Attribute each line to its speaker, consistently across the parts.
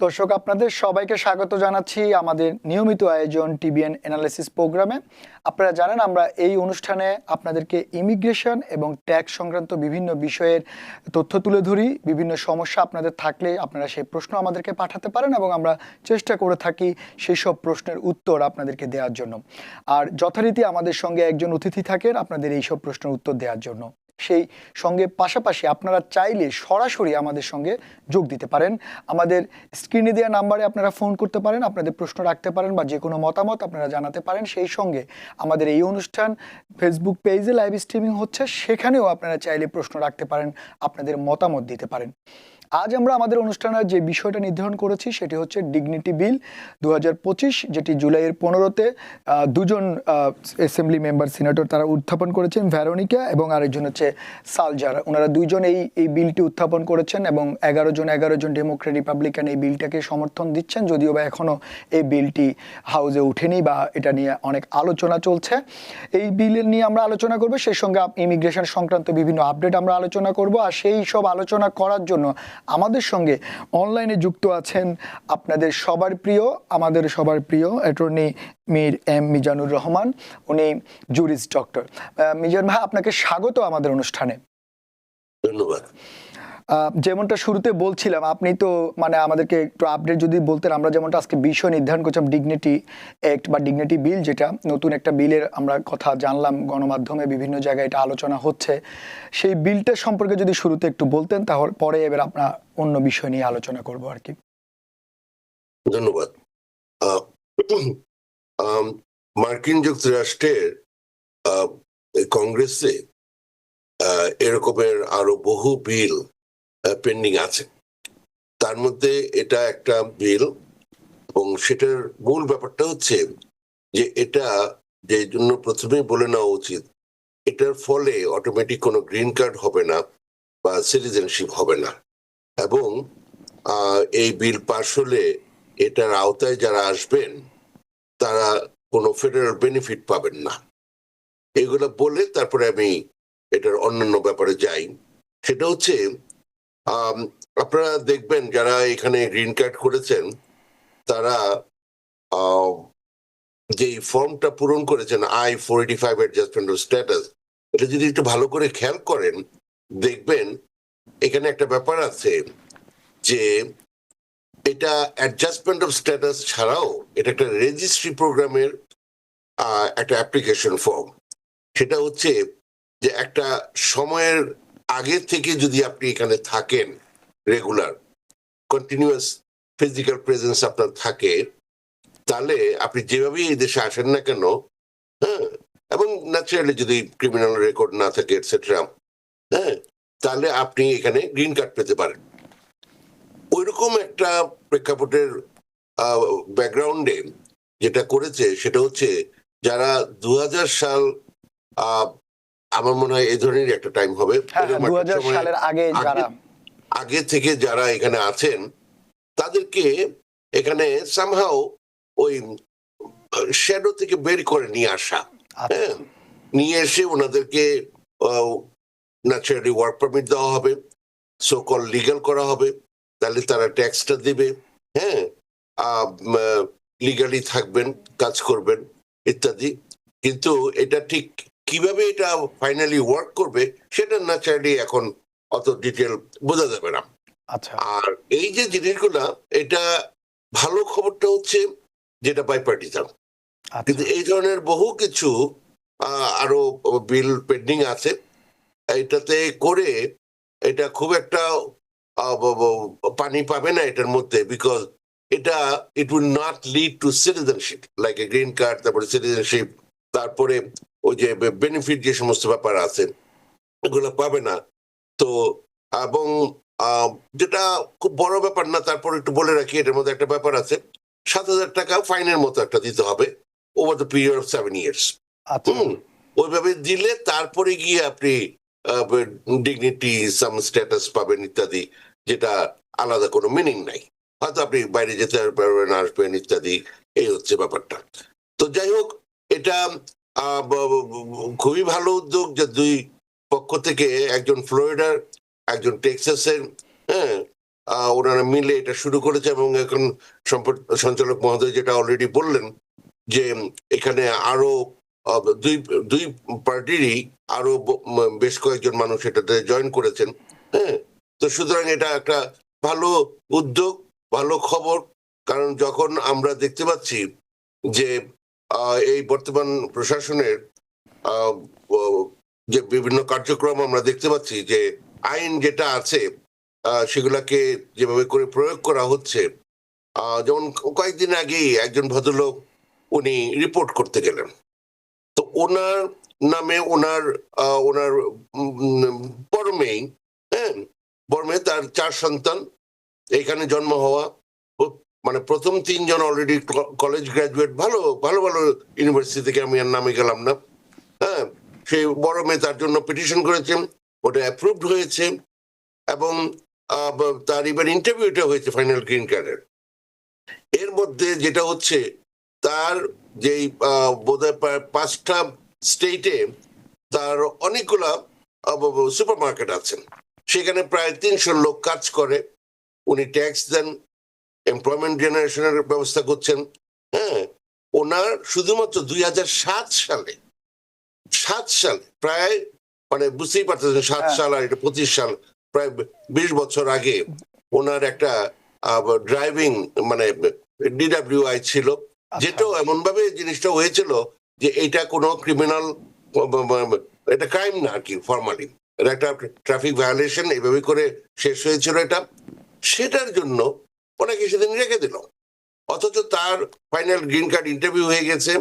Speaker 1: দর্শক আপনাদের সবাইকে স্বাগত জানাচ্ছি আমাদের নিয়মিত আয়োজন টিবিএন অ্যানালিসিস প্রোগ্রামে। আপনারা জানেন আমরা এই অনুষ্ঠানে আপনাদেরকে ইমিগ্রেশন এবং ট্যাক্স সংক্রান্ত বিভিন্ন বিষয়ের তথ্য তুলে ধরি। বিভিন্ন সমস্যা আপনাদের থাকলে আপনারা সেই প্রশ্ন আমাদেরকে পাঠাতে পারেন এবং আমরা চেষ্টা করে থাকি সেই সব প্রশ্নের উত্তর আপনাদেরকে দেওয়ার জন্য। আর যথারীতি আমাদের সঙ্গে একজন অতিথি থাকেন আপনাদের এই সব প্রশ্নের উত্তর দেওয়ার জন্য। সেই সঙ্গে পাশাপাশি আপনারা চাইলে সরাসরি আমাদের সঙ্গে যোগ দিতে পারেন। আমাদের স্ক্রিনে দেওয়া নাম্বারে আপনারা ফোন করতে পারেন, আপনাদের প্রশ্ন রাখতে পারেন বা যে কোনো মতামত আপনারা জানাতে পারেন। সেই সঙ্গে আমাদের এই অনুষ্ঠান ফেসবুক পেজে লাইভ স্ট্রিমিং হচ্ছে, সেখানেও আপনারা চাইলে প্রশ্ন রাখতে পারেন, আপনাদের মতামত দিতে পারেন। আজ আমরা আমাদের অনুষ্ঠানের যে বিষয়টা নির্ধারণ করেছি সেটি হচ্ছে ডিগনিটি বিল 2025, যেটি জুলাইয়ের 15-তে দুজন অ্যাসেম্বলি মেম্বার সিনেটর তারা উত্থাপন করেছেন, ভেরোনিকা এবং আরেকজন হচ্ছে সালজার। ওনারা দুইজন এই বিলটি উত্থাপন করেছেন এবং 11 জন ডেমোক্রেট রিপাবলিকান এই বিলটাকে সমর্থন দিচ্ছেন, যদিও বা এখনও এই বিলটি হাউসে উঠেনি বা এটা নিয়ে অনেক আলোচনা চলছে। এই বিলের নিয়ে আমরা আলোচনা করবো, সেই সঙ্গে ইমিগ্রেশন সংক্রান্ত বিভিন্ন আপডেট আমরা আলোচনা করব। আর সেই সব আলোচনা করার জন্য আমাদের সঙ্গে অনলাইনে যুক্ত আছেন আপনাদের সবার প্রিয়, আমাদের সবার প্রিয় অ্যাটর্নি মীর এম মিজানুর রহমান। উনি জুরিস্ট ডক্টর। মিজান ভাই, আপনাকে স্বাগত আমাদের অনুষ্ঠানে।
Speaker 2: ধন্যবাদ।
Speaker 1: যেমনটা শুরুতে বলছিলাম, আপনি তো মানে আমাদেরকে একটু আপডেট যদি বলতেন। আমরা যেমনটা আজকে বিষয় নির্ধারণ করছিলাম ডিগনিটি অ্যাক্ট বা ডিগনিটি বিল, যেটা নতুন একটা বিলের আমরা কথা জানলাম, গণমাধ্যমে বিভিন্ন জায়গায় এটা আলোচনা হচ্ছে। সেই বিলটা সম্পর্কে যদি শুরুতে একটু বলতেন, তাহলে পরে এবার আমরা অন্য বিষয় নিয়ে আলোচনা করব আর কি।
Speaker 2: ধন্যবাদ। মার্কিন যুক্তরাষ্ট্রের কংগ্রেসে এরকমের আরো বহু বিল পেন্ডিং আছে। তার মধ্যে এটা একটা বিল, এবং সেটার মূল ব্যাপারটা হচ্ছে যে এটা যে জন্য প্রথমেই বলে নেওয়া উচিত, এটার ফলে অটোমেটিক কোনো গ্রিন কার্ড হবে না বা সিটিজেনশিপ হবে না, এবং এই বিল পাশ হলে এটার আওতায় যারা আসবেন তারা কোনো ফেডারেল বেনিফিট পাবেন না। এগুলো বলে তারপরে আমি এটার অন্যান্য ব্যাপারে যাই। সেটা হচ্ছে আপনারা দেখবেন যারা এখানে গ্রিন কার্ড করেছেন তারা যে ফর্মটা পূরণ করেছেন I-485 অ্যাডজাস্টমেন্ট অফ স্ট্যাটাস, এটা যদি একটু ভালো করে খেয়াল করেন দেখবেন এখানে একটা ব্যাপার আছে যে এটা অ্যাডজাস্টমেন্ট অফ স্ট্যাটাস ছাড়াও এটা একটা রেজিস্ট্রি প্রোগ্রামের একটা অ্যাপ্লিকেশন ফর্ম। সেটা হচ্ছে যে একটা সময়ের আগে থেকে যদি আপনি এখানে থাকেন, রেগুলার কন্টিনিউয়াস ফিজিক্যাল প্রেজেন্স আপনার থাকে, তাহলে আপনি যেভাবেই এই দেশে আসেন না কেন, হ্যাঁ, এবং ন্যাচারালি যদি ক্রিমিনাল রেকর্ড না থাকে এটসেট্রা, হ্যাঁ, তাহলে আপনি এখানে গ্রিন কার্ড পেতে পারেন। ওইরকম একটা প্রেক্ষাপটের ব্যাকগ্রাউন্ডে যেটা করেছে সেটা হচ্ছে যারা 2000 সাল, আমার মনে হয় এই ধরনের একটা টাইম হবে,
Speaker 1: 2000 সালের
Speaker 2: আগে থেকে যারা এখানে আছেন তাদেরকে এখানে সামহাও ওই শ্যাডো থেকে বের করে নিয়ে আসা, হ্যাঁ, নিয়ে এসে ওনাদেরকে ন্যাচারালি ওয়ার্ক পারমিট দেওয়া হবে, সো কল লিগ্যাল করা হবে, তাহলে তারা ট্যাক্সটা দেবে, হ্যাঁ, লিগালি থাকবেন, কাজ করবেন ইত্যাদি। কিন্তু এটা ঠিক কিভাবে এটা ফাইনালি ওয়ার্ক করবে সেটা ন্যাচারালি এখন অত ডিটেল বোঝা যাবে না। আর এই যে জিনিসগুলা, এটা ভালো খবরটা হচ্ছে যেটা বাইপার্টিসান, কিন্তু এই ধরনের বহু কিছু আরো বিল পেন্ডিং আছে। এটাতে করে এটা খুব একটা পানি পাবে না এটার মধ্যে, বিকজ এটা it will not lead to citizenship like a green card, তারপরে সিটিজেনশিপ, তারপরে ওই যে বেনিফিট যে সমস্ত ব্যাপার আছে এগুলো পাবে না। তো এবং যেটা খুব বড় ব্যাপার না, তারপর একটু বলে রাখি এটার মধ্যে একটা ব্যাপার আছে, 7,000 টাকা ফাইনের মতো একটা দিতে হবে over the period of 7 years। ওইভাবে দিলে তারপরে গিয়ে আপনি ডিগনিটি সাম স্ট্যাটাস পাবেন ইত্যাদি, যেটা আলাদা কোনো মিনিং নাই, হয়তো আপনি বাইরে যেতে পারবেন, আসবেন ইত্যাদি, এই হচ্ছে ব্যাপারটা। তো যাই হোক, এটা খুবই ভালো উদ্যোগ যে দুই পক্ষ থেকে, একজন ফ্লোরিডার, একজন টেক্সাসের, হ্যাঁ, ওনারা মিলে এটা শুরু করেছে এবং এখন সঞ্চালক মহোদয় যেটা অলরেডি বললেন যে এখানে আরো দুই দুই পার্টিরই আরো বেশ কয়েকজন মানুষ এটাতে জয়েন করেছেন। হ্যাঁ, তো সুতরাং এটা একটা ভালো উদ্যোগ, ভালো খবর। কারণ যখন আমরা দেখতে পাচ্ছি যে এই বর্তমান প্রশাসনের যে বিভিন্ন কার্যক্রম আমরা দেখতে পাচ্ছি যে আইন যেটা আছে সেগুলাকে যেভাবে করে প্রয়োগ করা হচ্ছে, যেমন কয়েকদিন আগেই একজন ভদ্রলোক উনি রিপোর্ট করতে গেলেন, তো ওনার নামে ওনার বড় মেয়ে, হ্যাঁ, বড় মেয়ে, তার 4 সন্তান, এখানে জন্ম হওয়া, মানে প্রথম 3 জন অলরেডি কলেজ গ্রাজুয়েট, ভালো ভালো ভালো ইউনিভার্সিটি থেকে, আমি আর নামে গেলাম না। হ্যাঁ, সেই বড় মেয়ে তার জন্য পিটিশন করেছেন, ওটা অ্যাপ্রুভড হয়েছে এবং তার এবার ইন্টারভিউটা হয়েছে ফাইনাল গ্রিন কার্ডের। এর মধ্যে যেটা হচ্ছে তার যেই বোধহয় 5টা স্টেটে তার অনেকগুলা সুপার মার্কেট আছে, সেখানে প্রায় 300 লোক কাজ করে, উনি ট্যাক্স দেন, এমপ্লয়মেন্ট জেনারেশনের ব্যবস্থা করছেন। হ্যাঁ, ওনার শুধুমাত্র 2007 সালে প্রায়, মানে বুঝতেই পারতেছেন 7 সাল আর এটা 25 সাল, প্রায় 20 বছর আগে ওনার একটা ড্রাইভিং মানে DWI ছিল, যেটাও এমন ভাবে জিনিসটা হয়েছিল যে এটা কোনো ক্রিমিনাল, এটা ক্রাইম না আর কি, ফর্মালি এটা একটা ট্রাফিক ভায়োলেশন, এইভাবে করে শেষ হয়েছিল এটা। সেটার জন্য ওনাকে সেদিন রেখে দিল, অথচ তার ফাইনাল গ্রিন কার্ড ইন্টারভিউ হয়ে গেছে।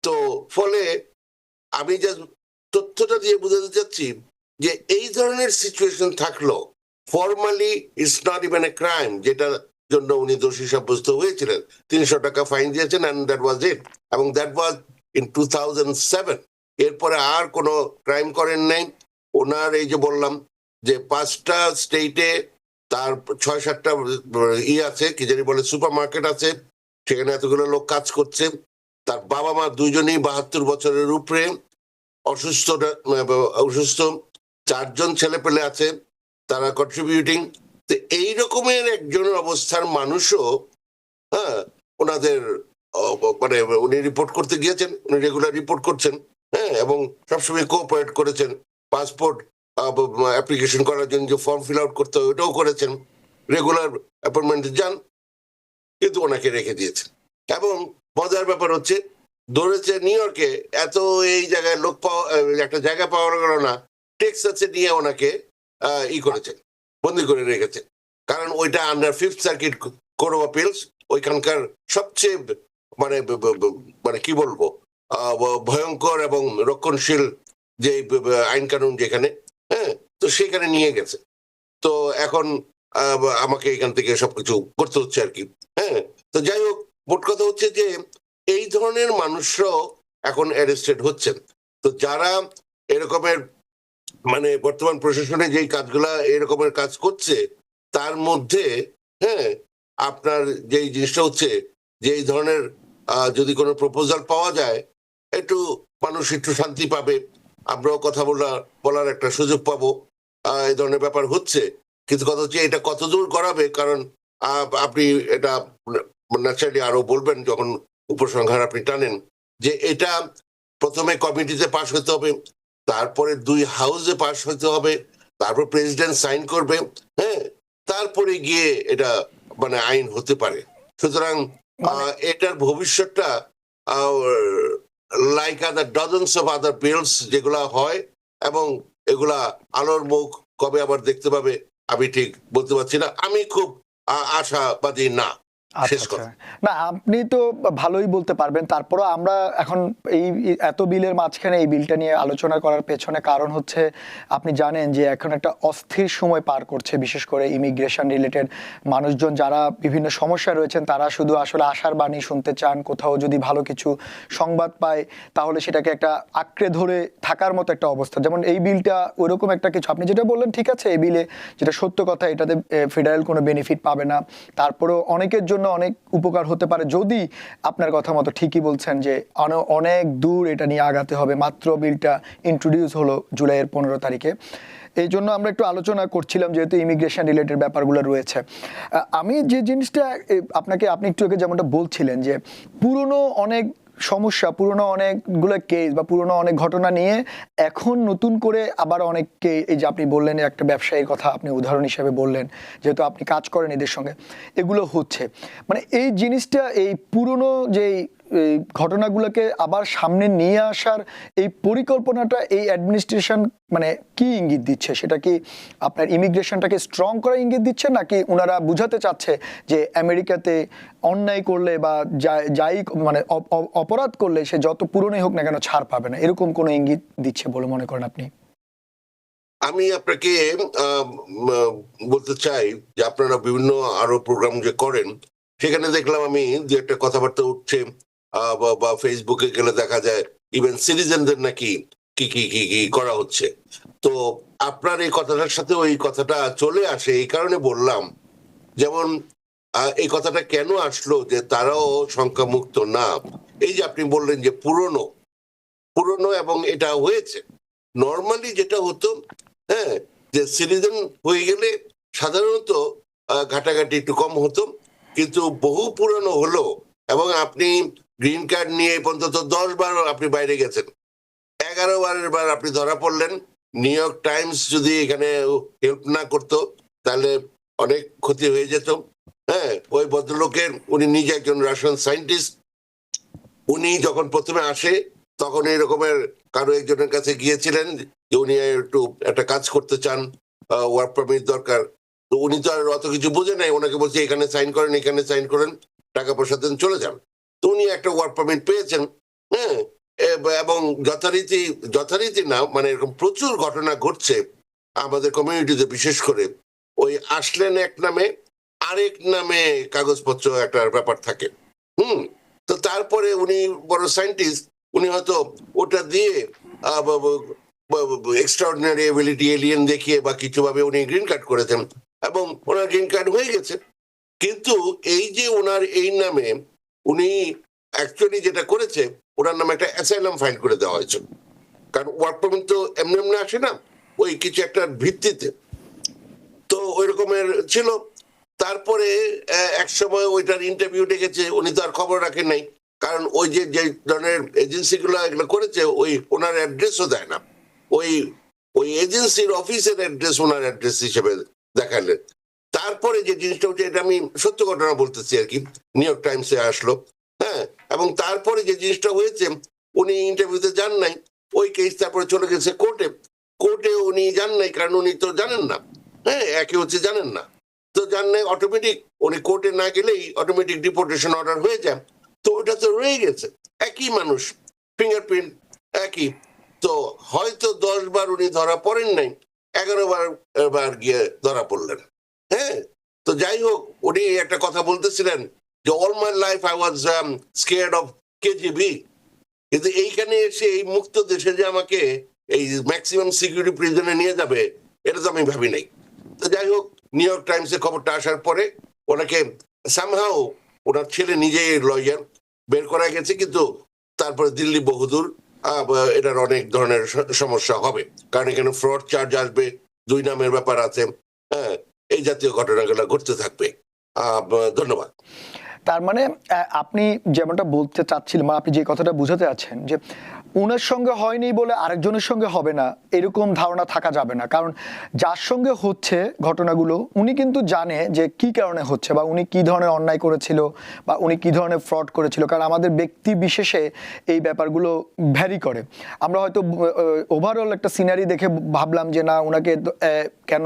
Speaker 2: তো ফলে আমি যা তথ্যটা দিয়ে বোঝাতে চাচ্ছি যে এই ধরনের সিচুয়েশন থাকলো formally it's not even a crime, যেটা জন্য উনি দোষী সাব্যস্ত হয়েছিলেন, 300 টাকা ফাইন দিয়েছেন এন্ড দ্যাট ওয়াজ ইট, এবং দ্যাট ওয়াজ ইন 2007। এরপরে আর কোনো ক্রাইম করেন নাই। ওনার এই যে বললাম যে 5টা স্টেটে তার 6-7টা আছে, কি জানি বলে, সুপার মার্কেট আছে, সেখানে এতগুলো লোক কাজ করছে। তার বাবা মা দুজনেই 72 বছরের উপরে, অসুস্থ 4 জন ছেলে পেলে আছে, তারা কন্ট্রিবিউটিং। তো এই রকমের একজনের অবস্থার মানুষও, হ্যাঁ, ওনাদের মানে উনি রিপোর্ট করতে গিয়েছেন, উনি রেগুলার রিপোর্ট করছেন, হ্যাঁ, এবং সবসময় কোঅপারেট করেছেন। পাসপোর্ট অ্যাপ্লিকেশন করার জন্য যে ফর্ম ফিল আউট করতে হয় ওটাও করেছেন, রেগুলার অ্যাপয়েন্টমেন্টে যান, কিন্তু ওনাকে রেখে দিয়েছেন। এবং মজার ব্যাপার হচ্ছে, ধরেছে নিউ ইয়র্কে এত এই জায়গায় লোক পাওয়া, একটা জায়গা পাওয়া গেল না, টেক্সাসে নিয়ে ওনাকে করেছেন, বন্দি করে রেখেছেন। কারণ ওইটা under 5th circuit court of আপিলস, ওইখানকার সবচেয়ে মানে মানে কি বলবো, ভয়ঙ্কর এবং রক্ষণশীল যে আইন কানুন যেখানে, হ্যাঁ, তো সেখানে নিয়ে গেছে। তো এখন আমাকে এখান থেকে সবকিছু করতে হচ্ছে আর কি। হ্যাঁ, তো যাই হোক, মোট কথা হচ্ছে যে এই ধরনের মানুষরাও এখন অ্যারেস্টেড হচ্ছেন। তো যারা এরকমের মানে বর্তমান প্রশাসনে যেই কাজগুলা এরকমের কাজ করছে, তার মধ্যে, হ্যাঁ, আপনার যেই জিনিসটা হচ্ছে যে এই ধরনের যদি কোনো প্রপোজাল পাওয়া যায়, একটু মানুষ একটু শান্তি পাবে, আমরাও কথা বলার একটা সুযোগ পাবো। এই ধরনের ব্যাপার হচ্ছে, কিন্তু কথা হচ্ছে এটা কতদূর গড়াবে, কারণ আপনি এটা ন্যাচারালি আরো বলবেন যখন উপসংহার আপনি টানেন, যে এটা প্রথমে কমিটিতে পাস হতে হবে, তারপরে 2 হাউসে পাস হতে হবে, তারপর প্রেসিডেন্ট সাইন করবে, হ্যাঁ, তারপরে গিয়ে এটা মানে আইন হতে পারে। সুতরাং এটার ভবিষ্যৎটা like other dozens of other bills যেগুলা হয়, এবং এগুলা আলোর মুখ কবে আবার দেখতে পাবে আমি ঠিক বলতে পারছি না। আমি খুব আশাবাদী না।
Speaker 1: না, আপনি তো ভালোই বলতে পারবেন। তারপরও আমরা এখন এই এত বিলের মাঝখানে এই বিলটা নিয়ে আলোচনা করার পেছনে কারণ হচ্ছে, আপনি জানেন যে এখন একটা অস্থির সময় পার করছে, বিশেষ করে ইমিগ্রেশন রিলেটেড মানুষজন যারা বিভিন্ন সমস্যা রয়েছেন, তারা শুধু আসলে আশার বাণী শুনতে চান। কোথাও যদি ভালো কিছু সংবাদ পায় তাহলে সেটাকে একটা আঁকড়ে ধরে থাকার মতো একটা অবস্থা। যেমন এই বিলটা ওইরকম একটা কিছু, আপনি যেটা বললেন ঠিক আছে, এই বিলে যেটা সত্য কথা, এটাতে ফেডারেল কোনো বেনিফিট পাবে না। তারপরেও অনেকের জন্য অনেক উপকার হতে পারে, যদি আপনার কথা মতো ঠিকই বলছেন যে অনেক দূর এটা নিয়ে আগাতে হবে। মাত্র বিলটা ইন্ট্রোডিউস হলো জুলাইয়ের 15 তারিখে। এই জন্য আমরা একটু আলোচনা করছিলাম, যেহেতু ইমিগ্রেশন রিলেটেড ব্যাপারগুলো রয়েছে। আমি যে জিনিসটা আপনি একটু আগে যেমনটা বলছিলেন যে পুরনো অনেক সমস্যা, পুরনো অনেকগুলো কেস বা পুরনো অনেক ঘটনা নিয়ে এখন নতুন করে আবার অনেককে, এই যে আপনি বললেন একটা ব্যবসায়ীর কথা আপনি উদাহরণ হিসেবে বললেন, যেহেতু আপনি কাজ করেন এদের সঙ্গে, এগুলো হচ্ছে মানে এই জিনিসটা, এই পুরনো যেই এই ঘটনাগুলোকে আবার সামনে নিয়ে আসার এই পরিকল্পনাটা এই অ্যাডমিনিস্ট্রেশন মানে কি ইঙ্গিত দিচ্ছে? সেটা কি আপনার ইমিগ্রেশনটাকে স্ট্রং করা ইঙ্গিত দিচ্ছে, নাকি ওনারা বুঝাতে চাচ্ছে যে আমেরিকাতে অন্যায় করলে বা যাই মানে অপরাধ করলে সে যত পুরনোই হোক না কেন ছাড় পাবে না, এরকম কোনো ইঙ্গিত দিচ্ছে বলে মনে করেন আপনি?
Speaker 2: আমি আপনাকে বলতে চাই যে আপনারা বিভিন্ন আরো প্রোগ্রাম যে করেন, সেখানে দেখলাম আমি যে একটা কথাবার্তা উঠছে, বা ফেসবুকে গেলে দেখা যায় ইভেন সিটিজেনদের নাকি কি কি কি কি করা হচ্ছে। তো আপনার এই কথাটার সাথে ওই কথাটা চলে আসে, এই কারণে বললাম। যেমন এই কথাটা কেন আসলো যে তারাও সংখ্যামুক্ত না, এই যে আপনি বললেন যে পুরনো পুরনো এবং এটা হয়েছে নর্মালি যেটা হতো, হ্যাঁ, যে সিটিজেন হয়ে গেলে সাধারণত ঘাটাঘাটি একটু কম হতো, কিন্তু বহু পুরনো হলো এবং আপনি গ্রিন কার্ড নিয়ে অন্তত 10 বার আপনি বাইরে গেছেন, 11 বার আপনি ধরা পড়লেন। নিউ ইয়র্ক টাইমস যদি এখানে হেল্প না করতো তাহলে অনেক ক্ষতি হয়ে যেত। হ্যাঁ, ওই ভদ্রলোকের, উনি নিজে একজন রাশিয়ান সায়েন্টিস্ট, উনি যখন প্রথমে আসে তখন এরকমের কারো একজনের কাছে গিয়েছিলেন যে উনি একটু একটা কাজ করতে চান, ওয়ার্ক পারমিট দরকার। তো উনি তো আর অত কিছু বুঝে নাই, ওনাকে বলছে এখানে সাইন করেন, এখানে সাইন করেন, টাকা পয়সা দেন, চলে যান। তো উনি একটা ওয়ার্ক পারমিট পেয়েছেন। হ্যাঁ, এবং যথারীতি যথারীতি না, মানে এরকম প্রচুর ঘটনা ঘটছে আমাদের কমিউনিটিতে, বিশেষ করে ওই আসলেন এক নামে, আরেক নামে কাগজপত্র একটা ব্যাপার থাকে। হুম। তো তারপরে উনি বড় সায়েন্টিস্ট, উনি হয়তো ওটা দিয়ে এক্সট্রাঅর্ডিনারি এবিলিটি এলিয়েন দেখিয়ে বা কিছু ভাবে উনি গ্রিন কার্ড করেছেন এবং ওনার গ্রিন কার্ড হয়ে গেছে। কিন্তু এই যে ওনার এই নামে উনি অ্যাকচুয়ালি যেটা করেছে, ওনার নামে একটা অ্যাসাইলাম ফাইল করে দেওয়া হয়েছে। কারণ ওয়ার্ক পারমিট তো এমনি এমনি আসে না, ওই কিছু একটা ভিত্তিতে। তো ওই রকমের ছিল। তারপরে এক সময় ওইটার ইন্টারভিউ ডেকেছে, উনি তো আর খবর রাখেন নাই, কারণ ওই যে যে ধরনের এজেন্সিগুলো এগুলো করেছে ওই ওনার অ্যাড্রেসও দেয় না, ওই ওই এজেন্সির অফিসের অ্যাড্রেস ওনার অ্যাড্রেস হিসেবে দেখালেন। তারপরে যে জিনিসটা হচ্ছে, এটা আমি সত্য ঘটনা বলতেছি আর কি, নিউ ইয়র্ক টাইমসে আসলো। হ্যাঁ, এবং তারপরে যে জিনিসটা হয়েছে, উনি ইন্টারভিউতে যান নাই, ওই কেস তারপরে চলে গেছে কোর্টে। কোর্টে উনি যান নাই কারণ উনি তো জানেন না, হ্যাঁ, একে হচ্ছে জানেন না, তো জানলে অটোমেটিক উনি কোর্টে না গেলেই অটোমেটিক ডিপোর্টেশন অর্ডার হয়ে যায়। তো ওটা তো রয়ে গেছে, একই মানুষ, ফিঙ্গারপ্রিন্ট একই। তো হয়তো 10 বার উনি ধরা পড়েন নাই, 11বার গিয়ে ধরা পড়লেন। হ্যাঁ, তো যাই হোক, উনি একটা কথা বলতেছিলেন যে all my life I was scared of KGB, কিন্তু এইখানে এসে এই মুক্ত দেশে যে আমাকে এই ম্যাক্সিমাম সিকিউরিটি প্রিজনে নিয়ে যাবে, এটা তো আমি ভাবি নাই। তো যাই হোক, নিউ ইয়র্ক টাইমসে খবরটা আসার পরে ওনাকে সামহাও, ওনার ছেলে নিজেই লয়ার, বের করা গেছে, কিন্তু তারপরে দিল্লি বহুদূর, এটার অনেক ধরনের সমস্যা হবে, কারণ এখানে ফ্রড চার্জ আসবে, 2 নামের ব্যাপার আছে। হ্যাঁ, এই জাতীয় ঘটনাগুলো ঘটতে থাকবে। ধন্যবাদ।
Speaker 1: তার মানে আপনি যেমনটা বলতে চাচ্ছিলেন, মানে আপনি যে কথাটা বুঝাতে আছেন যে উনার সঙ্গে হয়নি বলে আরেকজনের সঙ্গে হবে না, এরকম ধারণা থাকা যাবে না। কারণ যার সঙ্গে হচ্ছে ঘটনাগুলো, উনি কিন্তু জানে যে কি কারণে হচ্ছে, বা উনি কি ধরনের অন্যায় করেছিল, বা উনি কি ধরনের ফ্রড করেছিল। কারণ আমাদের ব্যক্তি বিশেষে এই ব্যাপারগুলো ভ্যারি করে। আমরা হয়তো ওভারঅল একটা সিনারি দেখে ভাবলাম যে না, ওনাকে কেন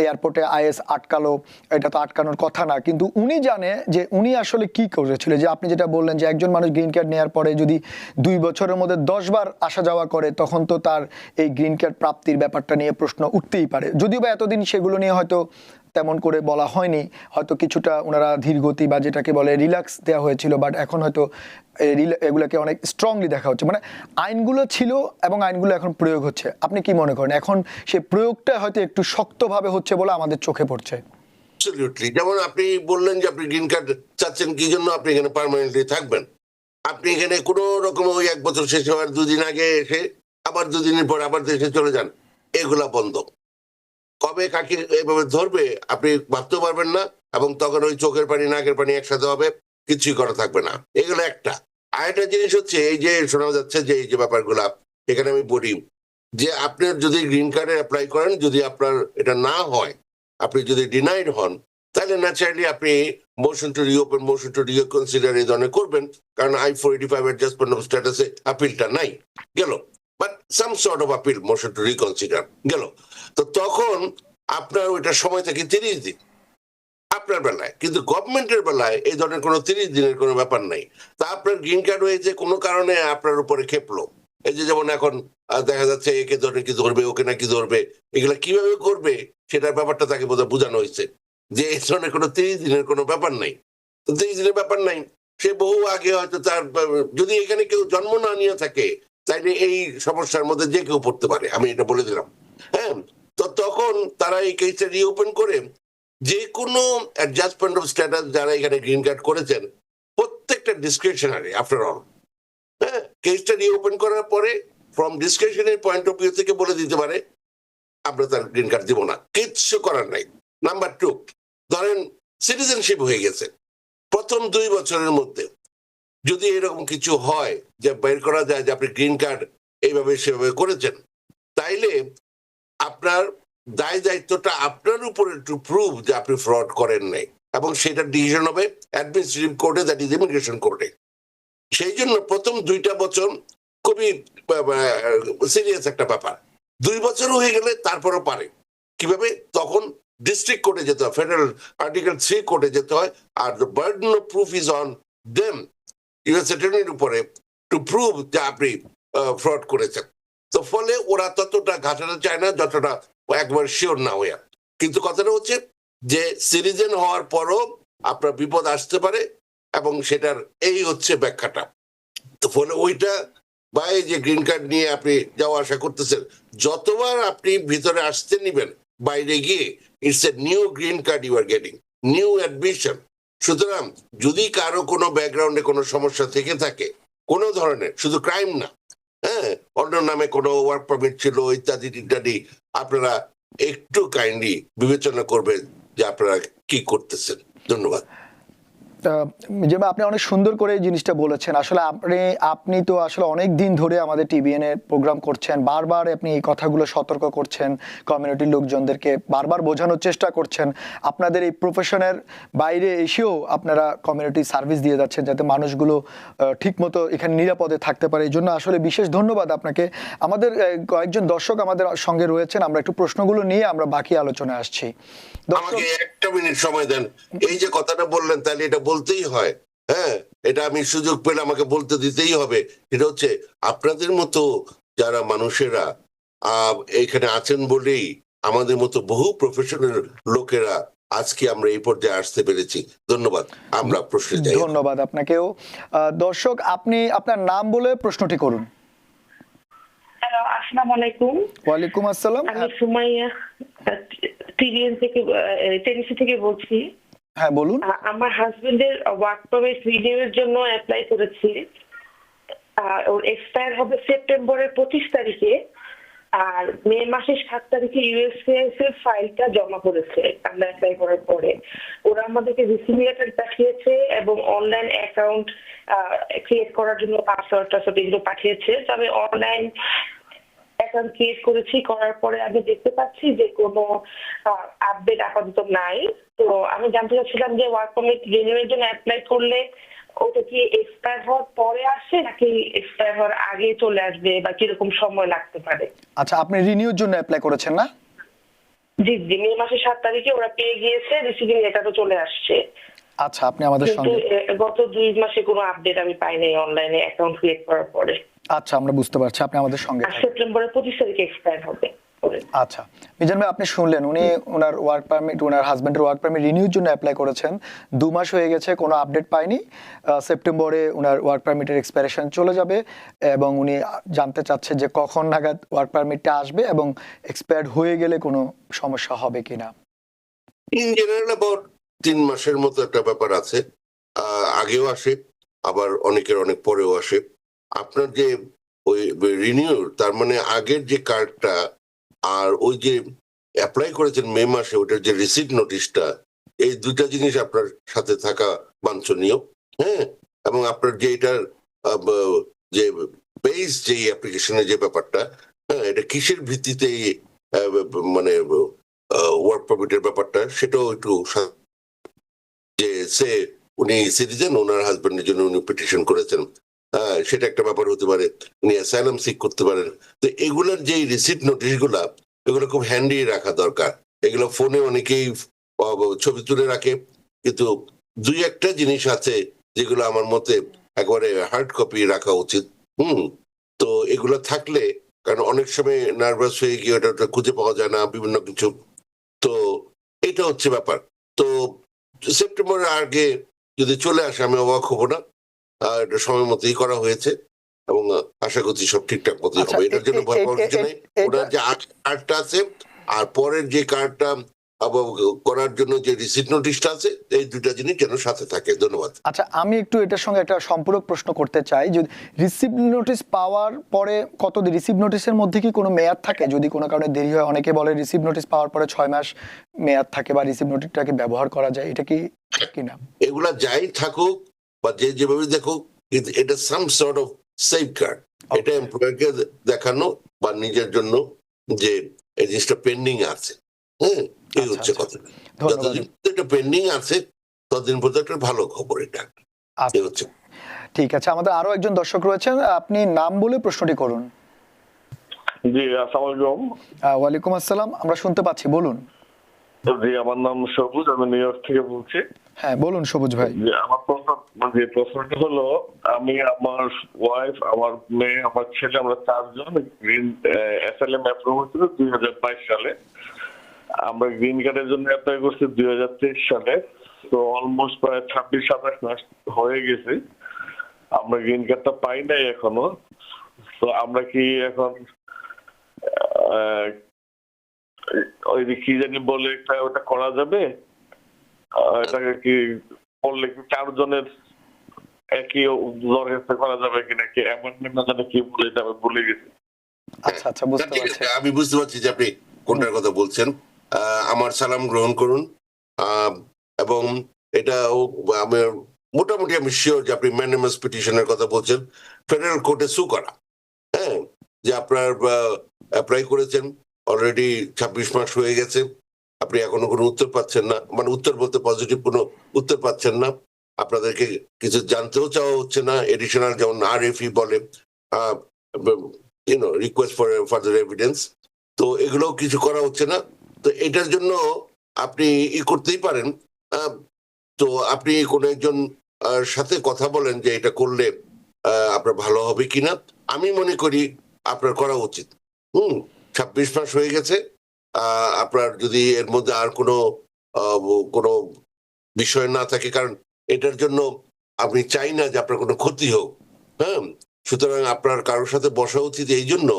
Speaker 1: এয়ারপোর্টে আইএস আটকালো, এটা তো আটকানোর কথা না। কিন্তু উনি জানে যে উনি আসলে কি করেছিল। যে আপনি যেটা বললেন যে একজন মানুষ গ্রিন কার্ড নেওয়ার পরে যদি 2 বছরের মধ্যে 10 বার আসা যাওয়া করে, তখন তো তার এই গ্রিন কার্ড প্রাপ্তির ব্যাপারটা নিয়ে প্রশ্ন উঠতেই পারে। যদিও বা এতদিন সেগুলো নিয়ে হয়তো তেমন করে বলা হয়নি, হয়তো কিছুটা ওনারা ধীরগতি বা যেটাকে বলে রিল্যাক্স দেওয়া হয়েছিল, বাট এখন হয়তো এগুলোকে অনেক স্ট্রংলি দেখা হচ্ছে। মানে আইনগুলো ছিল এবং আইনগুলো এখন প্রয়োগ হচ্ছে। আপনি কি মনে করেন এখন সেই প্রয়োগটা হয়তো একটু শক্তভাবে হচ্ছে বলে আমাদের চোখে পড়ছে?
Speaker 2: অ্যাবসলিউটলি। যেমন আপনি বললেন যে আপনি গ্রিন কার্ড চাচ্ছেন কি জন্য, আপনি এখানে পার্মানেন্টলি থাকবেন। আপনি এখানে কোনো রকম ওই 1 বছর শেষ হওয়ার 2 দিন আগে এসে আবার 2 দিনের পর আবার দেশে চলে যান, এগুলা বন্ধ। কবে কাকে এভাবে ধরবে আপনি ভাবতেও পারবেন না, এবং তখন ওই চোখের পানি নাকের পানি একসাথে হবে, কিছুই করা থাকবে না। এগুলো একটা। আরেকটা জিনিস হচ্ছে এই যে শোনা যাচ্ছে যে এই যে ব্যাপারগুলা, এখানে আমি বলি যে আপনি যদি গ্রিন কার্ডে অ্যাপ্লাই করেন, যদি আপনার এটা না হয়, আপনি যদি ডিনাইড হন, তাহলে ন্যাচারালি আপনি motion to reopen, motion to reconsider এই ধরনের করবেন, কারণ I-485 অ্যাডজাস্টমেন্ট অফ স্ট্যাটাসে আপিলটা নাই, গেল। But some sort of appeal, motion to reconsider গেল। তো তখন আপনার ওইটা সময় থাকে 30 দিন আপনার বেলায়, কিন্তু গভর্নমেন্টের বেলায় এই ধরনের কোনো 30 দিনের কোনো ব্যাপার নাই। তা আপনার গ্রিন কার্ড হয়েছে কোনো কারণে আপনার উপরে খেপলো, এই যে যেমন এখন দেখা যাচ্ছে একে ধরে কি ধরবে, ওকে নাকি ধরবে, এগুলা কিভাবে করবে সেটার ব্যাপারটা তাকে বোধহয় বোঝানো হয়েছে যে এই ধরনের কোনো 30 দিনের কোনো ব্যাপার নাই। তো 30 দিনের ব্যাপার নাই, সে বহু আগে হয়তো তার যদি এখানে কেউ জন্ম না নিয়ে থাকে তাইলে এই সমস্যার মধ্যে যে কেউ পড়তে পারে, আমি এটা বলে দিলাম। হ্যাঁ, তো তখন তারা এই কেসটা রিওপেন করে যে কোনো অ্যাডজাস্টমেন্ট অফ স্ট্যাটাস যারা এখানে গ্রিন কার্ড করেছেন প্রত্যেকটা ডিসক্রিপশনারি আফটার অল, হ্যাঁ, কেসটা রিওপেন করার পরে from discretionary point of view থেকে বলে দিতে পারে আমরা তার গ্রিন কার্ড দিব না, কিচ্ছু করার নাই। নাম্বার 2, ধরেন সিটিজেনশিপ হয়ে গেছে, প্রথম 2 বছরের মধ্যে যদি এরকম কিছু হয় যে বের করা যায় যে আপনি গ্রিন কার্ড এইভাবে সেভাবে করেছেন, তাইলে আপনার দায় দায়িত্বটা আপনার উপরে টু প্রুভ যে আপনি ফ্রড করেন নাই, এবং সেটা ডিসিশন হবে অ্যাডমিনিস্ট্রেটিভ কোর্টে, দ্যাট ইজ ইমিগ্রেশন কোর্টে। সেই জন্য প্রথম 2টা বছর খুবই সিরিয়াস একটা ব্যাপার। 2 বছর হয়ে গেলে তারপরও পারে কিভাবে, তখন ডিস্ট্রিক্ট কোর্টে যেতে হয়, ফেডারেল আর্টিকেল 3 কোর্টে যেতে হয়, আর the burden of proof is on them, US অ্যাটর্নির উপরে, টু প্রুভ যে আপনি ফ্রড করেছেন। তো ফলে ওরা ততটা ঘাটাতে চায় না যতটা একবার শিওর না হইয়া। কিন্তু কথাটা হচ্ছে যে সিটিজেন হওয়ার পরও আপনার বিপদ আসতে পারে, এবং সেটার এই হচ্ছে ব্যাখ্যাটা। তো ফলে ওইটা বা এই যে গ্রিন কার্ড নিয়ে আপনি যাওয়া আসা করতেছেন, যতবার আপনি ভিতরে আসতে নিবেন বাইরে গিয়ে, it's a new green card you are getting, new admission. সুতরাং যদি কারো কোনো ব্যাকগ্রাউন্ডে কোনো সমস্যা থেকে থাকে কোনো ধরনের, শুধু ক্রাইম না, হ্যাঁ, অন্য নামে কোনো ওয়ার্ক পারমিট ছিল ইত্যাদি ইত্যাদি, আপনারা একটু কাইন্ডলি বিবেচনা করবেন যে আপনারা কি করতেছেন। ধন্যবাদ।
Speaker 1: যেমন আপনি অনেক সুন্দর করে এই জিনিসটা বলেছেন। আসলে আপনি তো আসলে অনেক দিন ধরে আমাদের টিবিএন এর প্রোগ্রাম করছেন, বারবার আপনি এই কথাগুলো সতর্ক করছেন, কমিউনিটির লোকজনদেরকে বারবার বোঝানোর চেষ্টা করছেন। আপনাদের এই প্রফেশনের বাইরে এসেও আপনারা কমিউনিটি সার্ভিস দিয়ে যাচ্ছেন যাতে মানুষগুলো ঠিকমতো এখানে নিরাপদে থাকতে পারে। এই জন্য আসলে বিশেষ ধন্যবাদ আপনাকে। আমাদের কয়েকজন দর্শক আমাদের সঙ্গে রয়েছেন, আমরা একটু প্রশ্নগুলো নিয়ে আমরা বাকি আলোচনায় আসছি।
Speaker 2: আমাকে 1 মিনিট সময় দেন। এই যে কথাটা বললেন তাহলে এটা বলতেই হয়, হ্যাঁ, এটা আমি সুযোগ পেলে আমাকে বলতে দিতেই হবে। এটা হচ্ছে আপনাদের মতো যারা মানুষেরা এখানে আছেন বলেই আমাদের মতো বহু প্রফেশনাল লোকেরা আজকে আমরা এই পর্যায়ে আসতে পেরেছি। ধন্যবাদ। আমরা প্রশ্নে যাই।
Speaker 1: ধন্যবাদ আপনাকেও। দর্শক, আপনি আপনার নাম বলে প্রশ্নটি করুন।
Speaker 3: হ্যালো, আসসালামু আলাইকুম।
Speaker 1: ওয়ালাইকুম আসসালাম।
Speaker 3: আমি সুমাইয়া টিবিএন থেকে, টেনিসি থেকে বলছি।
Speaker 1: হ্যাঁ, বলুন।
Speaker 3: আমার হাজবেন্ডের ওয়ার্ক পারমিট রিনিউয়ের জন্য অ্যাপ্লাই করেছি। ওর এক্সপায়ার হবে সেপ্টেম্বরের 25 তারিখে, আর মে মাসের 7 তারিখে ইউএসসিআইএস এর ফাইলটা জমা করেছে আমরা অ্যাপ্লাই করার পরে। ওরা আমাদেরকে রিসিভিং লেটার পাঠিয়েছে এবং অনলাইন অ্যাকাউন্ট ক্রিয়েট করার জন্য পাসওয়ার্ড টাসওয়ার্ড এগুলো পাঠিয়েছে। তো আমি অনলাইন অ্যাকাউন্ট ক্রিয়েট করেছি, করার পরে আমি দেখতে পাচ্ছি যে কোনো আপডেট আপাতত নাই। তো আমি জানতে চাচ্ছিলাম যে ওয়ার্ক পারমিট রিনিউয়ের জন্য অ্যাপ্লাই করলে ওটা কি এক্সপায়ার হওয়ার পরে আসে নাকি এক্সপায়ার হওয়ার আগে চলে আসবে, বা কিরকম সময় লাগতে পারে?
Speaker 1: আচ্ছা, আপনি রিনিউর জন্য অ্যাপ্লাই করেছেন না?
Speaker 3: জি জি, মে মাসের 7 তারিখে ওরা পেয়ে গিয়েছে, রিসিভিং লেটারও চলে আসছে।
Speaker 1: আচ্ছা, আপনি আমাদের
Speaker 3: কিন্তু
Speaker 1: সঙ্গে
Speaker 3: গত 2 মাসে কোনো আপডেট আমি পাইনি অনলাইনে অ্যাকাউন্ট ক্রিয়েট করার পরে।
Speaker 1: আচ্ছা, আমরা বুঝতে পারছি, আপনি আমাদের সঙ্গে থাকুন।
Speaker 3: সেপ্টেম্বরের 25 তারিখে এক্সপায়ার হবে।
Speaker 1: আচ্ছা, মিজান ভাই, আপনি শুনলেন উনি ওনার ওয়ার্ক পারমিট, ওনার হাজবেন্ডের ওয়ার্ক পারমিট রিনিউর জন্য অ্যাপ্লাই করেছেন, 2 মাস হয়ে গেছে, কোনো আপডেট পাইনি। সেপ্টেম্বরে ওনার ওয়ার্ক পারমিটের এক্সপায়ারেশন চলে যাবে এবং উনি জানতে চাচ্ছে যে কখন নাগাদ ওয়ার্ক পারমিটটা আসবে এবং এক্সপায়ার্ড হয়ে গেলে কোনো সমস্যা হবে কিনা।
Speaker 2: ইন জেনারেল অ্যাবাউট 3 মাসের মতো একটা ব্যাপার আছে, আগেও আসে আবার অনেকের অনেক পরেও আসে। আপনার যে ওই রিনিউর, তার মানে আগের যে কার্ডটা আর ওই যে অ্যাপ্লাই করেছেন মে মাসে, ওটার যে রিসিট নোটিশটা, এই দুইটা জিনিস আপনার সাথে থাকা বাঞ্ছনীয়। হ্যাঁ, এবং আপনার যে এটার যে বেস, যে অ্যাপ্লিকেশনের যে ব্যাপারটা, হ্যাঁ, এটা কিসের ভিত্তিতে মানে ওয়ার্ক পারমিটের ব্যাপারটা, সেটাও একটু যে সে উনি সিটিজেন, ওনার হাজবেন্ডের জন্য উনি পিটিশন করেছেন, সেটা একটা ব্যাপার হতে পারে, উনি অ্যাসাইলাম সিক করতে পারেন। তো এগুলোর যে রিসিট নোটিশ গুলা, এগুলো খুব হ্যান্ডি রাখা দরকার। এগুলো ফোনে অনেকেই ছবি তুলে রাখে, কিন্তু দুই একটা জিনিস আছে যেগুলো আমার মতে একবারে হার্ড কপি রাখা উচিত। তো এগুলো থাকলে, কারণ অনেক সময় নার্ভাস হয়ে গিয়ে ওটা খুঁজে পাওয়া যায় না, বিভিন্ন কিছু। তো এটা হচ্ছে ব্যাপার। তো সেপ্টেম্বরের আগে যদি চলে আসে আমি অবাক হব না। এটা সময় মতোই করা হয়েছে এবং আশা করছি সব ঠিকঠাক মতোই হবে। এটার জন্য ভয় পাওয়ার কিছু নেই। ওনার যে কার্ডটা আছে আর পরের যে কার্ডটা করার জন্য যে রিসিট নোটিশটা আছে, এই দুটা জিনিস যেন সাথে থাকে। ধন্যবাদ।
Speaker 1: আচ্ছা, আমি একটু এটার সঙ্গে একটা সম্পূরক প্রশ্ন করতে চাই। যদি রিসিভ নোটিশ পাওয়ার পরে কতদিন, রিসিভ নোটিশের মধ্যে কি কোনো মেয়াদ থাকে? যদি কোনো কারণে দেরি হয়, অনেকে বলে রিসিভ নোটিশ পাওয়ার পরে 6 মাস মেয়াদ থাকে বা রিসিভ নোটিশটাকে ব্যবহার করা যায়, এটা কি কিনা?
Speaker 2: এগুলা যাই থাকুক বা যে যেভাবে দেখুক, কিন্তু এটা সাম সর্ট অফ সেফগার্ড। এটা এমপ্লয়ারকে দেখানো বা নিজের জন্য যে এই জিনিসটা পেন্ডিং আছে। হ্যাঁ, এই হচ্ছে কথা। যতদিন এটা পেন্ডিং আছে ততদিন পর্যন্ত একটা ভালো খবর। এটা হচ্ছে।
Speaker 1: ঠিক আছে, আমাদের আরো একজন দর্শক রয়েছেন, আপনি নাম বলে প্রশ্নটি করুন।
Speaker 4: জি, আসসালামু আলাইকুম।
Speaker 1: ওয়ালাইকুম আসসালাম, আমরা শুনতে পাচ্ছি, বলুন।
Speaker 4: জি, আমার নাম সবুজ, আমি নিউ ইয়র্ক থেকে বলছি।
Speaker 1: হ্যাঁ, বলুন সবুজ ভাই।
Speaker 4: আমার প্রশ্নটা হলো, আমি, আমার ওয়াইফ, আমার মেয়ে, আমার ছেলে, আমরা 4 জন গ্রিন অ্যাসাইলাম অ্যাপ্রুভ হয়েছিল 2022 সালে। আমরা গ্রিন কার্ডের জন্য অ্যাপ্লাই করছি 2023 সালে। তো অলমোস্ট প্রায় 26-27 মাস হয়ে গেছে, আমরা গ্রিন কার্ডটা পাই নাই এখনো। তো আমরা কি এখন ওই কি জানি বলে ওটা করা যাবে? এটাকে কি করলে কি 4 জনের একই দরখাস্ত করা যাবে কিনা, কি অ্যামেন্ডমেন্ট না জানি কি বলে, এটা আমি ভুলে গেছি।
Speaker 1: আচ্ছা আচ্ছা, বুঝতে পারছি।
Speaker 2: আমি বুঝতে পারছি যে আপনি কোনটার কথা বলছেন। আমার সালাম গ্রহণ করুন। এবং এটা মোটামুটি আমি শিওর যে আপনি ম্যানিমাস পিটিশনের কথা বলছেন, ফেডারেল কোর্টে সু করা। হ্যাঁ, যে আপনার অ্যাপ্লাই করেছেন, অলরেডি 26 মাস হয়ে গেছে, আপনি এখনো কোনো উত্তর পাচ্ছেন না, মানে উত্তর বলতে পজিটিভ কোনো উত্তর পাচ্ছেন না, আপনাদেরকে কিছু জানতেও চাওয়া হচ্ছে না, এডিশনাল যেমন RFE বলে, রিকোয়েস্ট ফর ফার্দার এভিডেন্স, তো এগুলো কিছু করা হচ্ছে না। তো এটার জন্য আপনি করতেই পারেন। তো আপনি কোনো একজন সাথে কথা বলেন যে এটা করলে আপনার ভালো হবে কিনা। আমি মনে করি আপনার করা উচিত। 26 মাস হয়ে গেছে, আপনার যদি এর মধ্যে আর কোনো বিষয় না থাকে, কারণ এটার জন্য আপনি চাই না যে আপনার কোনো ক্ষতি হোক। হ্যাঁ, সুতরাং আপনার কারোর সাথে বসা উচিত এই জন্য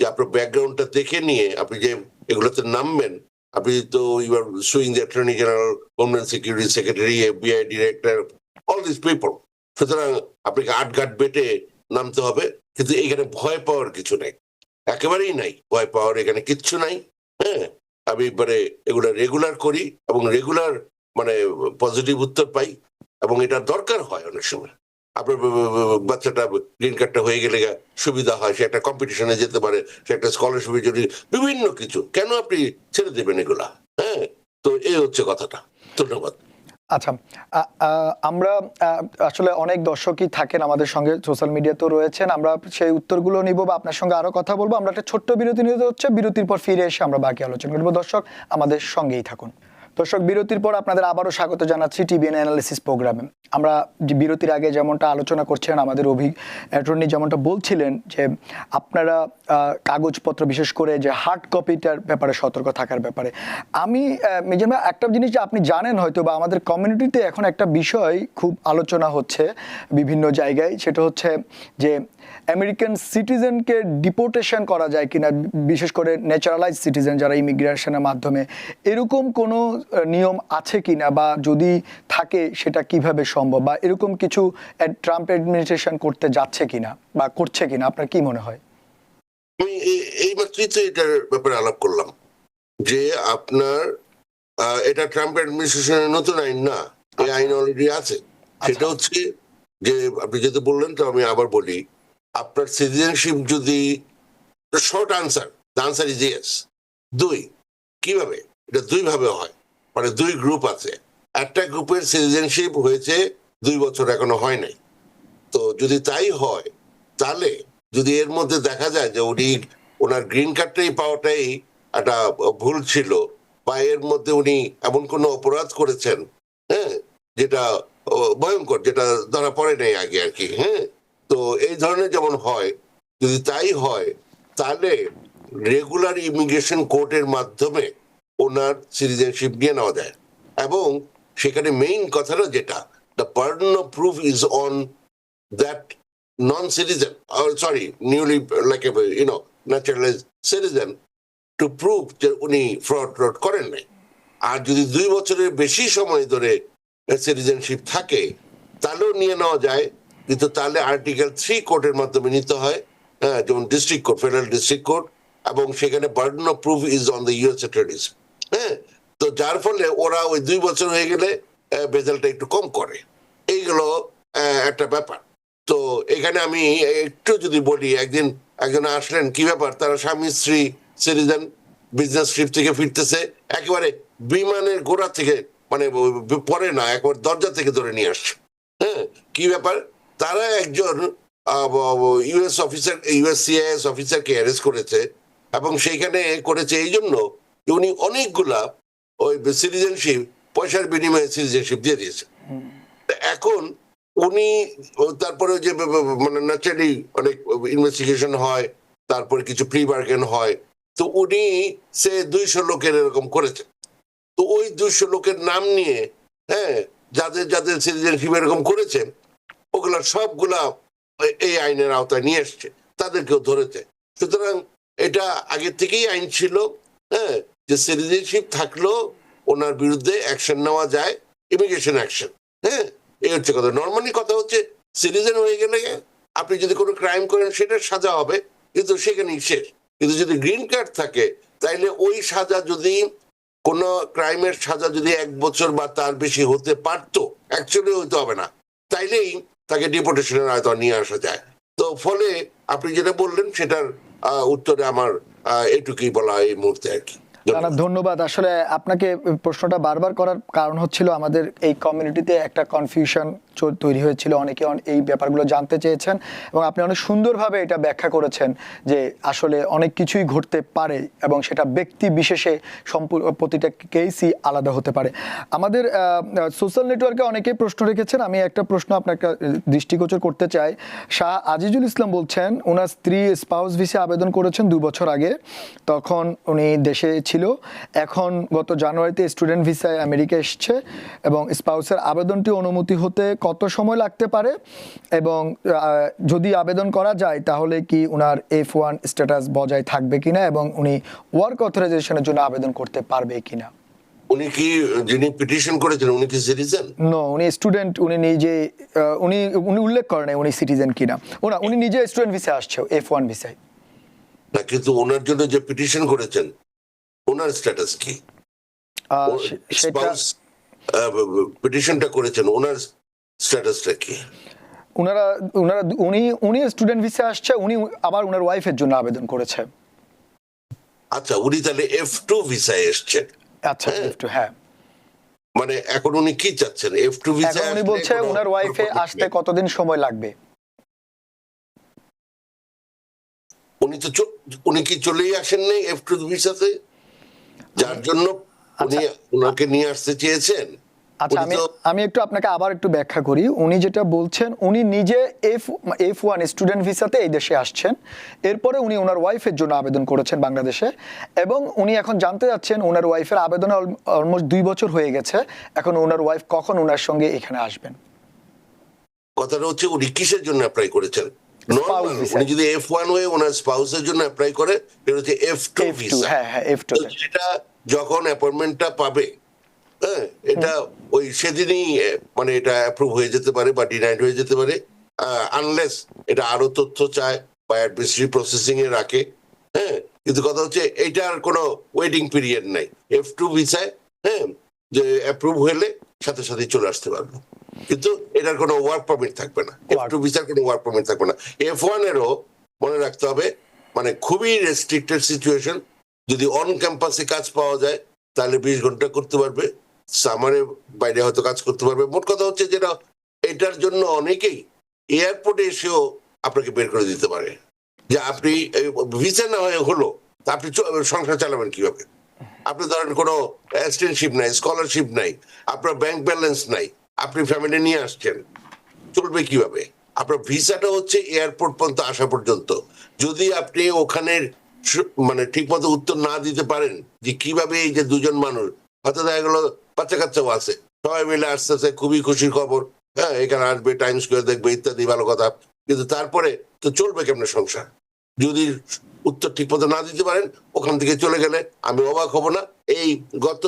Speaker 2: যে আপনার ব্যাকগ্রাউন্ডটা দেখে নিয়ে আপনি যে এগুলোতে নামবেন। আপনি তো you are suing the attorney general, homeland security secretary, FBI director, all this people. সুতরাং আপনাকে আটঘাট বেটে নামতে হবে, কিন্তু এখানে ভয় পাওয়ার কিছু নেই, একেবারেই নাই ভয় পাওয়ার, এখানে কিচ্ছু নাই। হ্যাঁ, আমি এবারে এগুলো রেগুলার করি এবং রেগুলার মানে পজিটিভ উত্তর পাই, এবং এটা দরকার হয় অনেক সময়। আপনার বাচ্চাটা গ্রিন কার্ডটা হয়ে গেলে সুবিধা হয়, সে একটা কম্পিটিশনে যেতে পারে, সে একটা স্কলারশিপে যদি বিভিন্ন কিছু, কেন আপনি ছেড়ে দেবেন এগুলা? হ্যাঁ, তো এই হচ্ছে কথাটা। ধন্যবাদ।
Speaker 1: আচ্ছা, আমরা আসলে অনেক দর্শকই থাকেন আমাদের সঙ্গে, সোশ্যাল মিডিয়াতেও রয়েছেন, আমরা সেই উত্তরগুলো নিব বা আপনার সঙ্গে আরো কথা বলবো। আমরা একটা ছোট্ট বিরতি নিতে হচ্ছে, বিরতির পর ফিরে এসে আমরা বাকি আলোচনা করবো। দর্শক আমাদের সঙ্গেই থাকুন। দর্শক, বিরতির পর আপনাদের আবারও স্বাগত জানাচ্ছি টিবিএন অ্যানালিসিস প্রোগ্রামে। আমরা বিরতির আগে যেমনটা আলোচনা করছিলেন, আমাদের অ্যাটর্নি যেমনটা বলছিলেন যে আপনারা কাগজপত্র, বিশেষ করে যে হার্ড কপিটার ব্যাপারে সতর্ক থাকার ব্যাপারে। আমি মিজান ভাই, একটা জিনিস যে আপনি জানেন হয়তো, বা আমাদের কমিউনিটিতে এখন একটা বিষয় খুব আলোচনা হচ্ছে বিভিন্ন জায়গায়, সেটা হচ্ছে যে আমেরিকান সিটিজেনকে ডিপোর্টেশন করা যায় কিনা, বিশেষ করে ন্যাচারালাইজ সিটিজেন যারা ইমিগ্রেশনের মাধ্যমে, এরকম কোনো নিয়ম আছে কিনা, বা যদি থাকে সেটা কিভাবে সম্ভব, বা এরকম কিছু ট্রাম্প অ্যাডমিনিস্ট্রেশন করতে যাচ্ছে কিনা বা করছে কিনা, আপনার কি মনে হয়?
Speaker 2: আমি এই মাত্রই তো এটার ব্যাপারে আলাপ করলাম। যে আপনার এটা ট্রাম্প অ্যাডমিনিস্ট্রেশনের নতুন আইন না, এই আইন অলরেডি আছে। সেটা হচ্ছে যে আপনি যেটা বললেন, তো আমি আবার বলি, আপনার সিটিজেনশিপ যদি, short answer, the answer is yes. দুই, কিভাবে? এটা দুই ভাবে হয়, মানে দুই গ্রুপ আছে। একটা গ্রুপের সিটিজেনশিপ হয়েছে 2 বছর, এখনো হয় নাই। তো যদি তাই হয়, তাহলে যদি এর মধ্যে দেখা যায় যে উনি ওনার গ্রিন কার্ডটাই পাওয়াটাই একটা ভুল ছিল, বা এর মধ্যে উনি এমন কোনো অপরাধ করেছেন, হ্যাঁ, যেটা ভয়ঙ্কর, যেটা ধরা পড়ে নাই আগে আর কি, হ্যাঁ, তো এই ধরনের যেমন হয়, যদি তাই হয়, তাহলে রেগুলার ইমিগ্রেশন কোর্টের মাধ্যমে ওনার সিটিজেনশিপ নিয়ে নেওয়া যায়। এবং সেখানে মেইন কথাটা যেটা, the burden of proof is on that non-citizen, or sorry, newly like a naturalized citizen, to prove যে উনি ফ্রড করেন নাই। আর যদি 2 বছরের বেশি সময় ধরে সিটিজেনশিপ থাকে, তাহলেও নিয়ে নেওয়া যায়, কিন্তু তাহলে আর্টিকেল 3 কোর্টের মাধ্যমে নিতে হয়, হ্যাঁ, যেমন district court, federal district court, এবং সেখানে burden of proof is on the US attorneys, হ্যাঁ। তো যার ফলে ওরা ওই 2 বছর হয়ে গেলে বেজালটা একটু কম করে। এইগুলো একটা ব্যাপার। তো এখানে আমি একটু যদি বলি, একজন আসলেন, কি ব্যাপার, তারা স্বামী স্ত্রী সিটিজেন, বিজনেস ট্রিপ থেকে ফিরতেছে, একেবারে বিমানের গোড়া থেকে, মানে পরে না, একবার দরজা থেকে ধরে নিয়ে আসছে, হ্যাঁ, কি ব্যাপার, তারা একজন ইউএস অফিসার, ইউএসসিআইএস অফিসারকে অ্যারেস্ট করেছে, এবং সেইখানে করেছে এই জন্য উনি অনেকগুলা ওই সিটিজেনশিপ পয়সার বিনিময়ে সিটিজেনশিপ দিয়ে দিয়েছে। এখন উনি তারপরে যে মানে ন্যাচারালি অনেক ইনভেস্টিগেশন হয়, তারপরে কিছু প্রি বার্গেন হয়, তো উনি সে 200 লোকের এরকম করেছে। তো ওই 200 লোকের নাম নিয়ে, হ্যাঁ, যাদের যাদের সিটিজেনশিপ এরকম করেছে, ওগুলা সবগুলা এই আইনের আওতায় নিয়ে এসছে, তাদেরকেও ধরেছে। সুতরাং এটা আগের থেকেই আইন ছিল, হ্যাঁ, যে সিটিজেনশিপ থাকলেও ওনার বিরুদ্ধে অ্যাকশন নেওয়া যায়, ইমিগ্রেশন অ্যাকশন, হ্যাঁ, এই হচ্ছে কথা। নর্মালি কথা হচ্ছে, সিটিজেন হয়ে গেলে আপনি যদি কোনো ক্রাইম করেন সেটার সাজা হবে, কিন্তু সেখানেই শেষ। কিন্তু যদি গ্রিন কার্ড থাকে, তাইলে ওই সাজা, যদি কোনো ক্রাইমের সাজা যদি 1 বছর বা তার বেশি হতে পারতো, অ্যাকচুয়ালি হইতে হবে না, তাইলেই তাকে ডিপোর্টেশনের আয়তায় নিয়ে আসা যায়। তো ফলে আপনি যেটা বললেন, সেটার উত্তরে আমার এটুকুই বলা এই মুহূর্তে আর কি।
Speaker 1: ধন্যবাদ। আসলে আপনাকে প্রশ্নটা বারবার করার কারণ হচ্ছিল, আমাদের এই কমিউনিটিতে একটা কনফিউশন তৈরি হয়েছিল, অনেকে এই ব্যাপারগুলো জানতে চেয়েছেন, এবং আপনি অনেক সুন্দরভাবে এটা ব্যাখ্যা করেছেন যে আসলে অনেক কিছুই ঘটতে পারে, এবং সেটা ব্যক্তি বিশেষে প্রতিটা কেসই আলাদা হতে পারে। আমাদের সোশ্যাল নেটওয়ার্কে অনেকেই প্রশ্ন রেখেছেন, আমি একটা প্রশ্ন আপনাকে দৃষ্টিগোচর করতে চাই। শাহ আজিজুল ইসলাম বলছেন, ওনার স্ত্রী স্পাউস ভিসা আবেদন করেছেন 2 বছর আগে, তখন উনি দেশে ছিল, এখন গত জানুয়ারিতে স্টুডেন্ট ভিসায় আমেরিকা এসছে, এবং স্পাউসের আবেদনটি অনুমতি হতে কত সময় লাগতে পারে, এবং যদি আবেদন করা যায় তাহলে কি উনার F1 স্ট্যাটাস বজায় থাকবে কিনা, এবং উনি ওয়ার্ক অথরাইজেশনের জন্য আবেদন করতে পারবে কিনা।
Speaker 2: উনি কি, যিনি পিটিশন করেছেন, উনি কি সিটিজেন?
Speaker 1: নো, উনি স্টুডেন্ট। উনি নিজে উনি উল্লেখ করেন উনি সিটিজেন কিনা। উনি নিজে স্টুডেন্ট ভিসা আসছে, F1 ভিসায়।
Speaker 2: না, কিন্তু ওনার জন্য যে পিটিশন করেছেন, ওনার স্ট্যাটাস কি?
Speaker 1: সেটা
Speaker 2: পিটিশনটা করেছেন, ওনার স্ট্যাটাসটা কি?
Speaker 1: উনি স্টুডেন্ট ভিসা আসছে, উনি আবার ওনার ওয়াইফের জন্য আবেদন করেছে।
Speaker 2: আচ্ছা, উনি তাহলে F2 ভিসায় এসছেন।
Speaker 1: আচ্ছা, F2, হ্যাঁ।
Speaker 2: মানে এখন উনি কি চাচ্ছেন? F2 ভিসা
Speaker 1: উনি বলছে ওনার ওয়াইফে আসতে কতদিন সময় লাগবে।
Speaker 2: উনি কি চলেই আসেন নাই F2 ভিসাতে, যার জন্য উনি ওনাকে নিয়ে আসতে চেয়েছেন?
Speaker 1: আচ্ছা, আমি একটু আপনাকে আবার একটু ব্যাখ্যা করি। উনি যেটা বলছেন, উনি নিজে F1 স্টুডেন্ট ভিসাতে এই দেশে আসছেন, এরপরে উনি ওনার ওয়াইফের জন্য আবেদন করেছেন বাংলাদেশে, এবং উনি এখন জানতে যাচ্ছেন ওনার ওয়াইফের আবেদনে অলমোস্ট 2 বছর হয়ে গেছে, এখন ওনার ওয়াইফ কখন ওনার সঙ্গে এখানে আসবেন।
Speaker 2: কথাটা হচ্ছে, উনি কিসের জন্য অ্যাপ্লাই করেছেন? উনি যদি F1 হয়ে ওনার স্পাউসের জন্য অ্যাপ্লাই করে, এটা হচ্ছে F2 ভিসা।
Speaker 1: হ্যাঁ, F2।
Speaker 2: যেটা যখন অ্যাপয়েন্টমেন্টটা পাবে, হ্যাঁ, এটা ওই সেদিনই মানে এটা অ্যাপ্রুভ হয়ে যেতে পারে বা ডিনাইড হয়ে যেতে পারে, আনলেস এটা আরো তথ্য চায় বা অ্যাডমিনিস্ট্রেটিভ প্রসেসিং এ রাখে, হ্যাঁ, কিন্তু কথা হচ্ছে এইটার কোনো ওয়েটিং পিরিয়ড নাই। F2 ভিসায় হ্যাঁ যে অ্যাপ্রুভ হলে সাথে সাথে চলে আসতে পারবো, কিন্তু এটার কোনো ওয়ার্ক পারমিট থাকবে না। F2 ভিসার কোনো ওয়ার্ক পারমিট থাকবে না। F1 এরও মনে রাখতে হবে মানে খুবই রেস্ট্রিক্টেড সিচুয়েশন, যদি অন ক্যাম্পাসে কাজ পাওয়া যায় তাহলে 20 ঘন্টা করতে পারবে, সামারে বাইরে হয়তো কাজ করতে পারবে। মোট কথা হচ্ছে যেটা এটার জন্য অনেকেই এয়ারপোর্টে এসেও আপনাকে বের করে দিতে পারে, যে আপনি ভিসা না হয়ে হলো তা আপনি সংসার চালাবেন কিভাবে? আপনি ধরেন কোনো অ্যাসিস্ট্যান্টশিপ নাই, স্কলারশিপ নাই, আপনার ব্যাংক ব্যালেন্স নাই, আপনি ফ্যামিলি নিয়ে আসছেন, চলবে কিভাবে? আপনার ভিসাটা হচ্ছে এয়ারপোর্ট পর্যন্ত আসা পর্যন্ত। যদি আপনি ওখানের মানে ঠিক মতো উত্তর না দিতে পারেন যে কিভাবে এই যে দুজন মানুষ হয়তো দেখা গেলো বাচ্চা কাচ্চাও আছে, সবাই মিলে আসতেছে, খুবই খুশির খবর, হ্যাঁ এখানে আসবে, টাইম স্কোয়ার দেখবে ইত্যাদি, ভালো কথা, কিন্তু তারপরে তো চলবে কেমন সংসার? যদি উত্তর ঠিক মতো না দিতে পারেন ওখান থেকে চলে গেলে আমি অবাক হব না। এই গত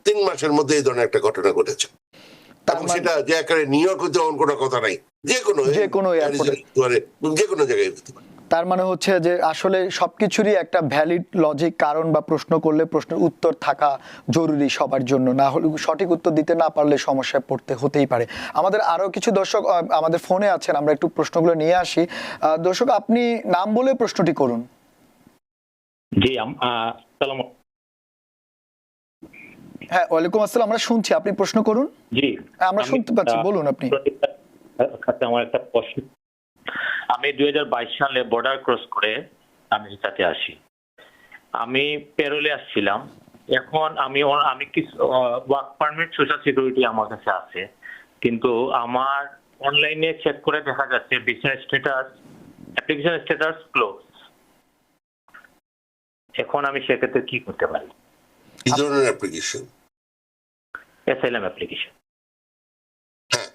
Speaker 2: 3 মাসের মধ্যে এই ধরনের একটা ঘটনা ঘটেছে, এবং সেটা যে একেবারে নিউ ইয়র্ক হইতে এমন কোনো কথা নাই, যে কোনো জায়গায় হতে পারে।
Speaker 1: তার মানে হচ্ছে যে আসলে সবকিছুরই একটা ভ্যালিড লজিক কারণ বা প্রশ্ন করলে প্রশ্নের উত্তর থাকা জরুরি সবার জন্য, না হলে সঠিক উত্তর দিতে না পারলে সমস্যায় পড়তে হতেই পারে। আমাদের আরো কিছু দর্শক আমাদের ফোনে আছেন, আমরা একটু প্রশ্নগুলো নিয়ে আসি। দর্শক আপনি নাম বলে প্রশ্নটি করুন।
Speaker 5: জি
Speaker 1: হ্যাঁ, ওয়ালাইকুম আসসালাম, আমরা শুনছি, আপনি প্রশ্ন করুন।
Speaker 5: জি
Speaker 1: আমরা শুনতে পাচ্ছি, বলুন আপনি।
Speaker 5: আমার একটা প্রশ্ন, আমি 2022 সালে বর্ডার ক্রস করে আমেরিকাতে আসি। আমি পেরোলে আসছিলাম, এখন আমি কিছু ওয়ার্ক পারমিট, সোশ্যাল সিকিউরিটি আমার কাছে আছে, কিন্তু আমার অনলাইনে চেক করে দেখা যাচ্ছে visa status, application status close. এখন আমি সেক্ষেত্রে কি করতে পারি?
Speaker 2: কি ধরনের অ্যাপ্লিকেশন?
Speaker 5: Asylum application.
Speaker 2: হ্যাঁ,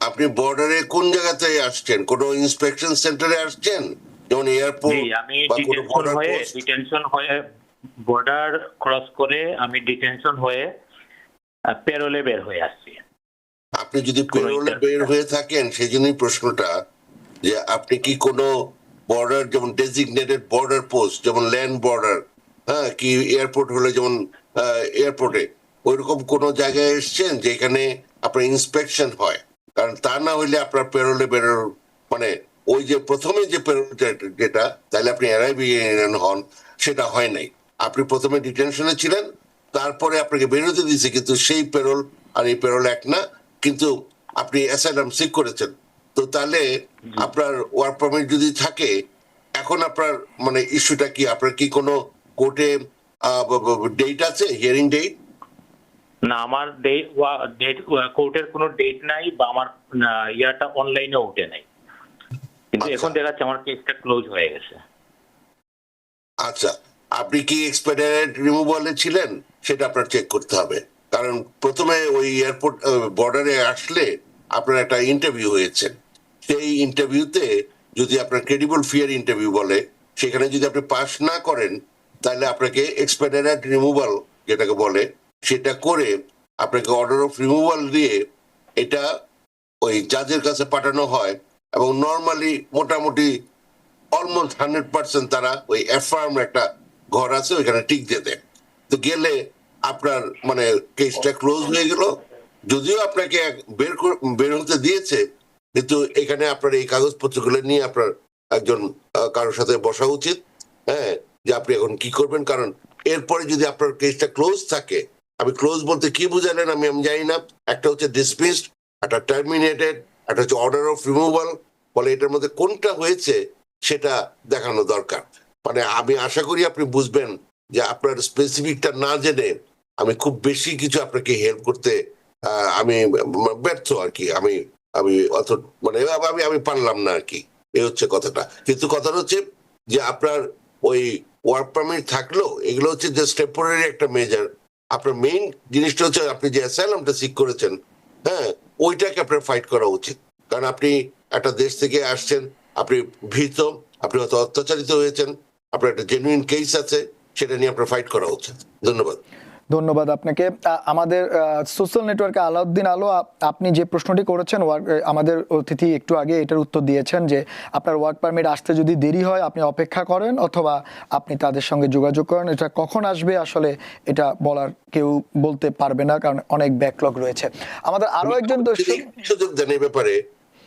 Speaker 2: আপনি বর্ডারে কোন জায়গাতে আসছেন? কোন ইন্সপেকশন সেন্টারে আসছেন, যেমন এয়ারপোর্ট?
Speaker 5: জি, আমি ডিটেনশন হয়ে বর্ডার ক্রস করে আমি ডিটেনশন হয়ে পেরোলে বের হয়ে আসছি।
Speaker 2: আপনি যদি পেরোলে বের হয়ে থাকেন, সেই জন্যই প্রশ্নটা যে আপনি কি কোনো বর্ডার, যেমন ডেজিগনেটেড বর্ডার পোস্ট, যেমন ল্যান্ড বর্ডার, হ্যাঁ কি এয়ারপোর্ট হলে যেমন এয়ারপোর্টে ওইরকম কোনো জায়গায় এসছেন যেখানে আপনার ইন্সপেকশন হয়? কারণ তা না হইলে আপনার পেরোলে বেরোর মানে ওই যে প্রথমে যে পেরোল যেটা, তাহলে আপনি অ্যারাইভিং হন, সেটা হয় নাই। আপনি প্রথমে ডিটেনশনে ছিলেন, তারপরে আপনাকে বেরোতে দিয়েছে, কিন্তু সেই পেরোল আর এই পেরোল এক না, কিন্তু আপনি অ্যাসাইলাম সিক করেছেন। তো তাহলে আপনার ওয়ার্ক পারমিট যদি থাকে, এখন আপনার মানে ইস্যুটা কি? আপনার কি কোনো কোর্টে ডেট আছে, হিয়ারিং ডেট?
Speaker 5: না, আমার ডেট কোর্টের কোনো ডেট নাই, বা আমার ইয়াটা অনলাইনে উঠে নাই, কিন্তু এখন দেখাচ্ছে আমার কেসটা ক্লোজ হয়ে গেছে।
Speaker 2: আচ্ছা, আপনি কি এক্সপেডিটেড রিমুভালে ছিলেন সেটা আপনার চেক করতে হবে, কারণ প্রথমে ওই এয়ারপোর্ট বর্ডারে আসলে আপনার একটা ইন্টারভিউ হয়েছে, সেই ইন্টারভিউতে যদি আপনার ক্রেডিবল ফিয়ার ইন্টারভিউ বলে, সেখানে যদি আপনি পাস না করেন, তাহলে আপনাকে এক্সপেডিটেড রিমুভাল যেটাকে বলে সেটা করে আপনাকে অর্ডার অফ রিমুভাল দিয়ে এটা ওই জাজের কাছে পাঠানো হয়, এবং নর্মালি মোটামুটি অলমোস্ট 100% তারা ওই অ্যাফার্ম একটা ঘর আছে ওইখানে টিক দিয়ে দেয়। তো গেলে আপনার মানে কেসটা ক্লোজ হয়ে গেল, যদিও আপনাকে বের হতে দিয়েছে, কিন্তু এখানে আপনার এই কাগজপত্রগুলো নিয়ে আপনার একজন কারোর সাথে বসা উচিত, হ্যাঁ, যে আপনি এখন কি করবেন। কারণ এরপরে যদি আপনার কেসটা ক্লোজ থাকে, আমি ক্লোজ বলতে কি বুঝালেন আমি জানি না, একটা হচ্ছে ডিসমিসড, একটা টার্মিনেটেড, একটা হচ্ছে অর্ডার অফ রিমুভাল, বলে এটার মধ্যে কোনটা হয়েছে সেটা দেখানো দরকার। মানে আমি আশা করি আপনি বুঝবেন যে আপনার স্পেসিফিকটা না জেনে আমি খুব বেশি কিছু আপনাকে হেল্প করতে আমি ব্যর্থ আর কি, আমি অত মানে আমি পারলাম না আর কি, এই হচ্ছে কথাটা। কিন্তু কথাটা হচ্ছে যে আপনার ওই ওয়ার্ক পারমিট থাকলো, এগুলো হচ্ছে জাস্ট টেম্পোরারি একটা মেজার। আপনার মেইন জিনিসটা হচ্ছে আপনি যে অ্যাসাইলামটা সিক করেছেন, হ্যাঁ, ওইটাকে আপনার ফাইট করা উচিত। কারণ আপনি একটা দেশ থেকে আসছেন, আপনি ভীত, আপনি হয়তো অত্যাচারিত হয়েছেন, আপনার একটা জেনুইন কেস আছে, সেটা নিয়ে আপনার ফাইট করা উচিত। ধন্যবাদ।
Speaker 1: ধন্যবাদ আপনাকে। আমাদের সোশ্যাল নেটওয়ার্কে আলাউদ্দিন আলো, আপনি যে প্রশ্নটি করেছেন আমাদের অতিথি একটু আগে এটার উত্তর দিয়েছেন যে আপনার ওয়ার্ক পারমিট আসতে যদি দেরি হয় আপনি অপেক্ষা করেন অথবা আপনি তাদের সঙ্গে যোগাযোগ করেন। এটা কখন আসবে আসলে এটা বলার কেউ বলতে পারবে না, কারণ অনেক ব্যাকলগ রয়েছে। আমাদের আরো একজন
Speaker 2: সুযোগ দেন এই ব্যাপারে,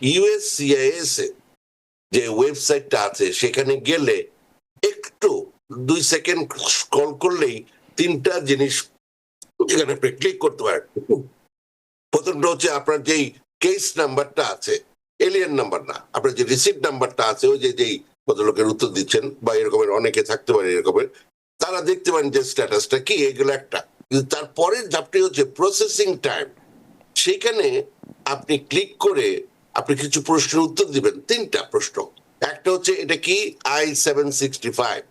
Speaker 2: ইউএসসিআইএস যে ওয়েবসাইটটা আছে সেখানে গেলে একটু 2 সেকেন্ড স্ক্রল করলেই 3টা জিনিস এখানে আপনি ক্লিক করতে পারেন। প্রথমটা হচ্ছে আপনার যেই কেস নাম্বারটা আছে, এলিয়েন নাম্বার না, আপনার যে রিসিপ্ট নাম্বারটা আছে, ওই যে যেই ভদ্রলোকের উত্তর দিচ্ছেন বা এরকমের অনেকে থাকতে পারে এরকমের, তারা দেখতে পারেন যে স্ট্যাটাসটা কি, এগুলো একটা। কিন্তু তারপরের ধাপটি হচ্ছে প্রসেসিং টাইম। সেখানে আপনি ক্লিক করে আপনি কিছু প্রশ্নের উত্তর দিবেন, 3টা প্রশ্ন। একটা হচ্ছে এটা কি I-765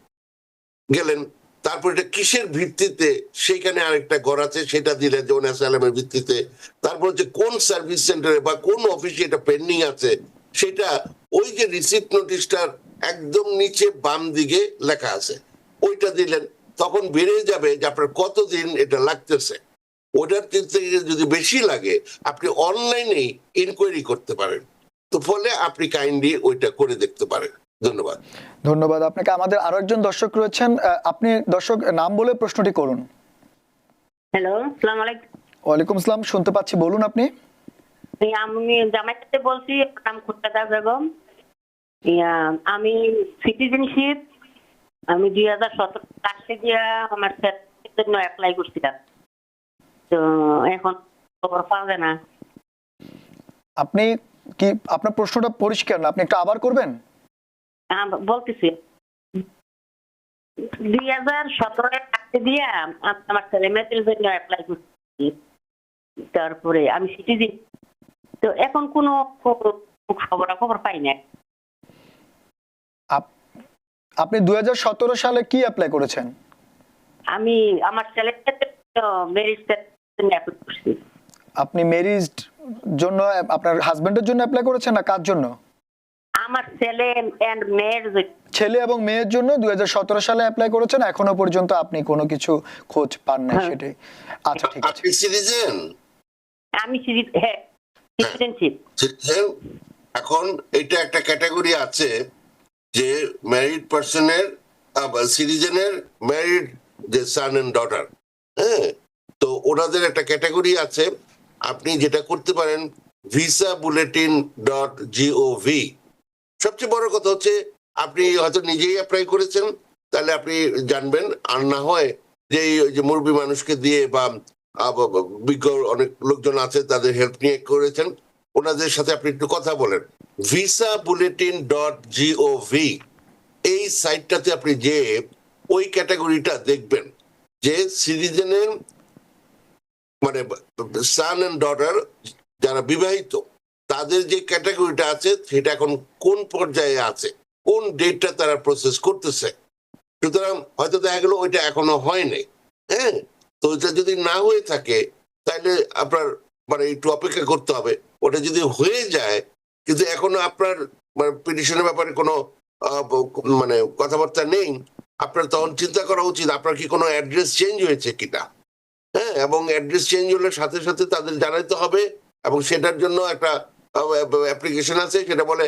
Speaker 2: গেলেন, তারপর এটা কিসের ভিত্তিতে, সেইখানে আরেকটা ঘর আছে সেটা দিলেন যেমন অ্যাসাইলামের ভিত্তিতে। তারপর হচ্ছে কোন সার্ভিস সেন্টারে বা কোন অফিসে এটা পেন্ডিং আছে সেটা ওই যে রিসিপ্ট নোটিশটার একদম নিচে বাম দিকে লেখা আছে, ওইটা দিলেন। তখন বেড়ে যাবে যে আপনার কতদিন এটা লাগতেছে। ওটার থেকে যদি বেশি লাগে আপনি অনলাইনেই ইনকোয়ারি করতে পারেন। তো ফলে আপনি কাইন্ডলি ওইটা করে দেখতে পারেন। ধন্যবাদ।
Speaker 1: ধন্যবাদ আপনাকে। আমাদের আরো একজন দর্শক রয়েছেন, আপনি দর্শক নাম বলে প্রশ্নটি করুন।
Speaker 6: হ্যালো, আসসালামু আলাইকুম।
Speaker 1: ওয়ালাইকুম আসসালাম, শুনতে পাচ্ছি, বলুন আপনি।
Speaker 6: আমি জামাইতে বলছি, নাম খুরশেদা বেগম। আমি সিটিজেনশিপ আমি 2017 আসতে গিয়া আমার ছেলের জন্য অ্যাপ্লাই করছিলাম, তো এখন খবর পাওয়া যায় না।
Speaker 1: আপনি কি, আপনার প্রশ্নটা পরিষ্কার না, আপনি একটু আবার করবেন?
Speaker 6: বলতেছি 2017 আসতে দিয়া আমার ছেলে মেয়েদের জন্য অ্যাপ্লাই করছি, তারপরে আমি সিটিজেন, তো এখন কোনো খবর পাই না।
Speaker 1: আপনি 2017 সালে কি অ্যাপ্লাই করেছেন?
Speaker 6: আমি আমার ছেলের ম্যারেজ অ্যাপ্লাই করছি।
Speaker 1: আপনি ম্যারিজ জন্য, আপনার হাজবেন্ডের জন্য অ্যাপ্লাই করেছেন না কার জন্য?
Speaker 6: আমার ছেলে এন্ড মেয়ের,
Speaker 1: ছেলে এবং মেয়ের জন্য 2017 সালে অ্যাপ্লাই করেছেন, এখনো পর্যন্ত আপনি কোনো কিছু খোঁজ পান না, সেটাই। আচ্ছা, ঠিক আছে।
Speaker 2: আপনি সিটিজেন?
Speaker 6: আমি সিটিজেনশিপ।
Speaker 2: এখন এটা একটা ক্যাটাগরি আছে যে ম্যারিড পার্সনের, সিটিজেনের ম্যারিড যে সান এন্ড ডটার, হ্যাঁ, তো ওনাদের একটা ক্যাটাগরি আছে। আপনি যেটা করতে পারেন visabulletin.gov। সবচেয়ে বড় কথা হচ্ছে আপনি হয়তো নিজেই অ্যাপ্লাই করেছেন, তাহলে আপনি জানবেন। আর না হয় যে যে মুরব্বী মানুষকে দিয়ে বা বিজ্ঞ অনেক লোকজন আছে তাদের হেল্প নিয়ে করেছেন, ওনাদের সাথে আপনি একটু কথা বলেন। visabulletin.gov এই সাইটটাতে আপনি যে ওই ক্যাটাগরিটা দেখবেন যে সিটিজেনের মানে সান এন্ড ডটার যারা বিবাহিত তাদের যে ক্যাটাগরিটা আছে সেটা এখন কোন পর্যায়ে আছে, কোন ডেটটা তারা প্রসেস করতেছে। সুতরাং হয়তো দেখা গেল ওইটা এখনো হয় নাই, হ্যাঁ, তো ওইটা যদি না হয়ে থাকে তাহলে আপনার মানে একটু অপেক্ষা করতে হবে। ওটা যদি হয়ে যায় কিন্তু এখনো আপনার মানে পিটিশনের ব্যাপারে কোনো মানে কথাবার্তা নেই, আপনার তখন চিন্তা করা উচিত আপনার কি কোনো অ্যাড্রেস চেঞ্জ হয়েছে কিনা, হ্যাঁ, এবং অ্যাড্রেস চেঞ্জ হলে সাথে সাথে তাদের জানাইতে হবে। এবং সেটার জন্য একটা অ্যাপ্লিকেশন আছে, সেটা বলে